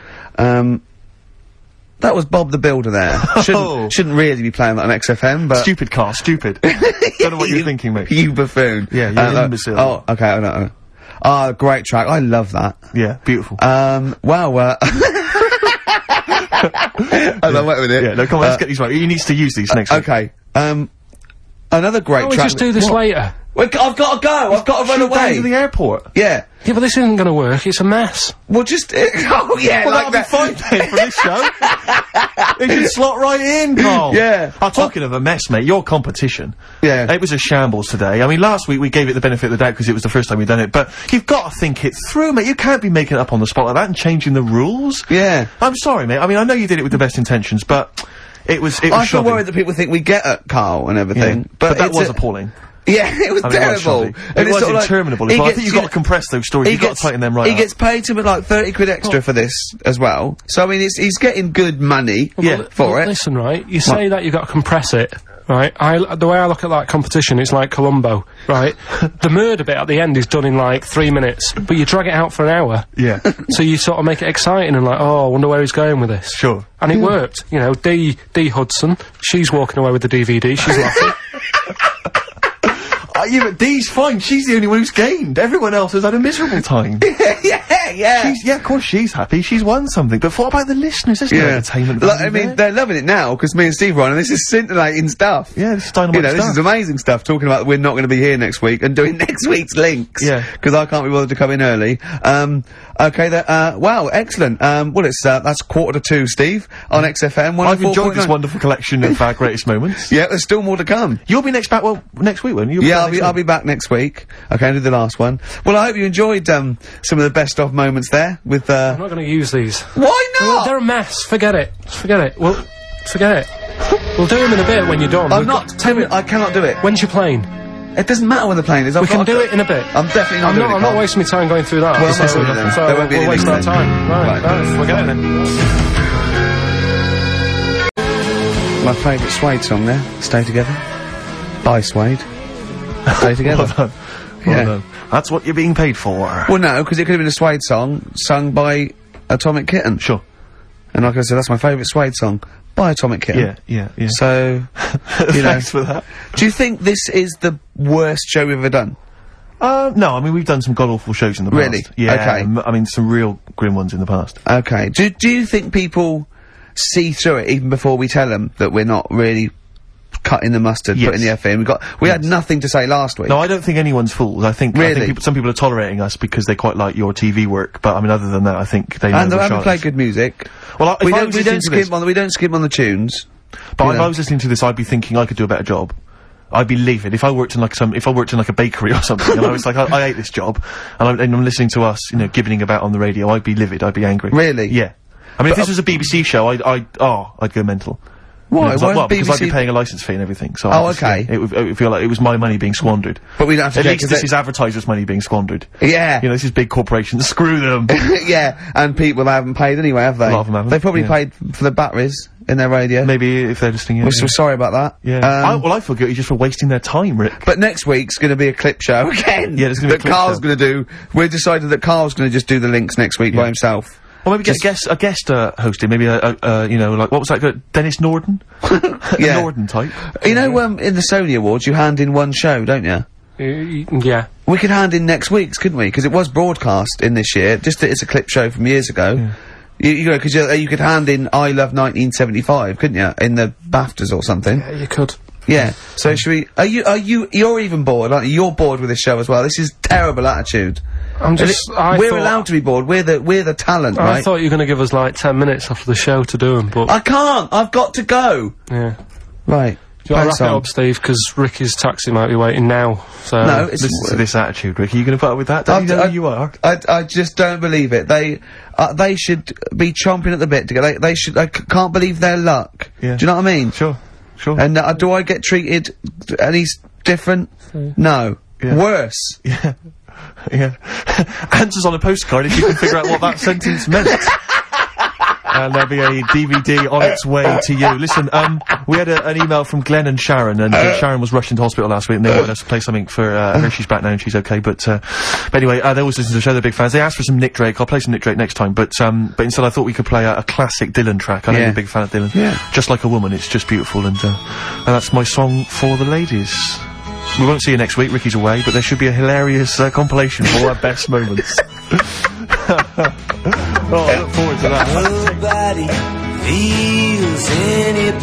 Speaker 1: That was Bob the Builder there. Shouldn't really be playing that on XFM, but...
Speaker 2: Stupid car, stupid. Don't know what you're thinking, mate.
Speaker 1: You buffoon.
Speaker 2: Yeah, you're an imbecile.
Speaker 1: Oh, okay, I know. Ah, great track. I love that.
Speaker 2: Yeah, beautiful.
Speaker 1: Wow, Hold on, wait a minute.
Speaker 2: Yeah, no, come on, let's get these right. He needs to use these next week.
Speaker 1: Okay, another great track.
Speaker 3: We just do this later.
Speaker 1: I've got to go. I've got to run away.
Speaker 2: Down to the airport.
Speaker 1: Yeah.
Speaker 3: Yeah, but this isn't going to work. It's a mess.
Speaker 1: Well, just oh yeah,
Speaker 2: well,
Speaker 1: like that.
Speaker 2: That'll be fine then for this show. It should slot right in, Carl.
Speaker 1: Yeah.
Speaker 2: I'm talking of a mess, mate. Your competition.
Speaker 1: Yeah.
Speaker 2: It was a shambles today. I mean, last week we gave it the benefit of the doubt because it was the first time we'd done it. But you've got to think it through, mate. You can't be making it up on the spot like that and changing the rules.
Speaker 1: Yeah.
Speaker 2: I'm sorry, mate. I mean, I know you did it with the best intentions, but it was.
Speaker 1: I feel worried that people think we get at Carl and everything.
Speaker 2: Yeah. But that was appalling.
Speaker 1: Yeah, it was terrible.
Speaker 2: It was interminable. I think you've got to compress those stories. You've got to tighten them right
Speaker 1: He gets paid to like 30 quid extra for this as well. So, I mean, he's getting good money for it.
Speaker 3: Listen, right, you say that you've got to compress it, right? The way I look at that competition, it's like Columbo, right? The murder bit at the end is done in like 3 minutes, but you drag it out for an hour.
Speaker 2: Yeah.
Speaker 3: So you sort of make it exciting and like, oh, I wonder where he's going with this.
Speaker 2: Sure.
Speaker 3: And it worked. You know, Dee Hudson, she's walking away with the DVD, she's laughing.
Speaker 2: Yeah, but Dee's fine. She's the only one who's gained. Everyone else has had a miserable time.
Speaker 1: Yeah.
Speaker 2: Of course she's happy. She's won something. But what about the listeners? There's no entertainment value
Speaker 1: I mean,
Speaker 2: there.
Speaker 1: they're loving it now, because me and Steve are on, and this is scintillating stuff.
Speaker 2: Yeah, this is dynamite stuff.
Speaker 1: This is amazing stuff, talking about we're not going to be here next week, and doing next week's links.
Speaker 2: Yeah.
Speaker 1: Because I can't be bothered to come in early. Okay, wow, excellent. Well, that's 1:45, Steve, on XFM.
Speaker 2: I've enjoyed this wonderful collection of our greatest moments.
Speaker 1: Yeah, there's still more to come.
Speaker 2: You'll be next week, won't you?
Speaker 1: I'll be back next week. Okay, I'll do the last one. Well, I hope you enjoyed, some of the best of moments there with,
Speaker 3: I'm not gonna use these.
Speaker 1: Why not?
Speaker 3: They're a mess. Forget it. Forget it. Forget it. We'll do them in a bit when you're done.
Speaker 1: I cannot do it.
Speaker 3: When's your plane?
Speaker 1: It doesn't matter when the plane is.
Speaker 3: We can do it in a bit.
Speaker 1: I'm definitely not doing it.
Speaker 3: I'm not wasting my time going through that.
Speaker 1: Well, so there won't be
Speaker 3: we'll waste our time. Right. Forget it then.
Speaker 1: My favourite Suede song there, Stay Together. By Suede. Stay Together.
Speaker 2: Well done. Well done. That's what you're being paid for.
Speaker 1: Well, no, because it could have been a Suede song sung by Atomic Kitten.
Speaker 2: Sure.
Speaker 1: And like I said, that's my favourite Suede song by Atomic Kitten.
Speaker 2: Yeah.
Speaker 1: So, you know.
Speaker 2: Thanks for that.
Speaker 1: Do you think this is the worst show we've ever done?
Speaker 2: No, I mean, we've done some god-awful shows in the past.
Speaker 1: Really?
Speaker 2: Yeah.
Speaker 1: Okay.
Speaker 2: I mean, some real grim ones in the past.
Speaker 1: Okay. Do you think people see through it even before we tell them that we're not really cutting the mustard, putting the F in? We had nothing to say last week.
Speaker 2: No, I don't think anyone's fools. I think some people are tolerating us because they quite like your TV work, but I mean, other than that, I think they know
Speaker 1: and
Speaker 2: we're
Speaker 1: they haven't
Speaker 2: charlatans.
Speaker 1: played good music.
Speaker 2: Well,
Speaker 1: we don't skip on the tunes.
Speaker 2: But if I was listening to this, I'd be thinking I could do a better job. I'd be livid if I worked in like a bakery or something, and I was like, I hate this job, and I'm listening to us, you know, gibbeting about on the radio. I'd be livid. I'd be angry.
Speaker 1: Really?
Speaker 2: Yeah. I mean, if this was a BBC show, I'd go mental.
Speaker 1: Why?
Speaker 2: Because I'd be paying a licence fee and everything. So
Speaker 1: okay.
Speaker 2: It would feel like it was my money being squandered.
Speaker 1: But we don't have to.
Speaker 2: At least this is advertisers' money being squandered.
Speaker 1: Yeah.
Speaker 2: You know, this is big corporations. Screw them.
Speaker 1: Yeah. And people haven't paid anyway, have they?
Speaker 2: A lot of them haven't.
Speaker 1: They probably paid for the batteries in their radio.
Speaker 2: Maybe if they're listening. Yeah,
Speaker 1: We're sorry about that.
Speaker 2: Yeah. I feel guilty just for wasting their time, Rick.
Speaker 1: But next week's going to be a clip show again.
Speaker 2: Yeah, there's going to be a clip
Speaker 1: Carl's
Speaker 2: show.
Speaker 1: going to do. We've decided that Carl's going to just do the links next week by himself.
Speaker 2: Or maybe get a guest hosting, maybe you know, like, what was that, Dennis Norden?
Speaker 1: Yeah.
Speaker 2: A Norden type.
Speaker 1: You know, in the Sony Awards, you hand in one show, don't you?
Speaker 3: Yeah.
Speaker 1: We could hand in next week's, couldn't we? Because it was broadcast in this year, just that it's a clip show from years ago.
Speaker 2: Yeah.
Speaker 1: You know, because you could hand in I Love 1975, couldn't you? In the BAFTAs or something.
Speaker 3: Yeah, you could.
Speaker 1: Yeah. So should we, you're even bored, aren't you? You're bored with this show as well. This is terrible attitude. We're allowed to be bored. We're the talent, right?
Speaker 3: I thought you were gonna give us like 10 minutes after the show to do them, but
Speaker 1: I can't. I've got to go.
Speaker 3: Yeah.
Speaker 1: Right.
Speaker 3: Do you want to wrap it up, Steve? Because Ricky's taxi might be waiting now. So
Speaker 1: no, it's
Speaker 2: this attitude, Ricky. You gonna put up with that? Don't you know who you are?
Speaker 1: I just don't believe it. They should be chomping at the bit to get. They should. I can't believe their luck.
Speaker 2: Yeah.
Speaker 1: Do you know what I mean?
Speaker 2: Sure.
Speaker 1: And do I get treated any different? No.
Speaker 2: Yeah.
Speaker 1: Worse.
Speaker 2: Yeah. Yeah. Answers on a postcard if you can figure out what that sentence meant. and there'll be a DVD on its way to you. Listen, we had an email from Glenn and Sharon, and Sharon was rushed into hospital last week, and they wanted us to play something for her. She's back now and she's okay, but anyway, they always listen to the show, they're big fans. They asked for some Nick Drake. I'll play some Nick Drake next time, but instead I thought we could play a classic Dylan track. I know you're a big fan of Dylan.
Speaker 1: Yeah.
Speaker 2: Just Like a Woman, it's just beautiful, and that's my song for the ladies. We won't see you next week, Ricky's away, but there should be a hilarious compilation of all our best moments. Oh, I look forward to that.
Speaker 5: Nobody feels any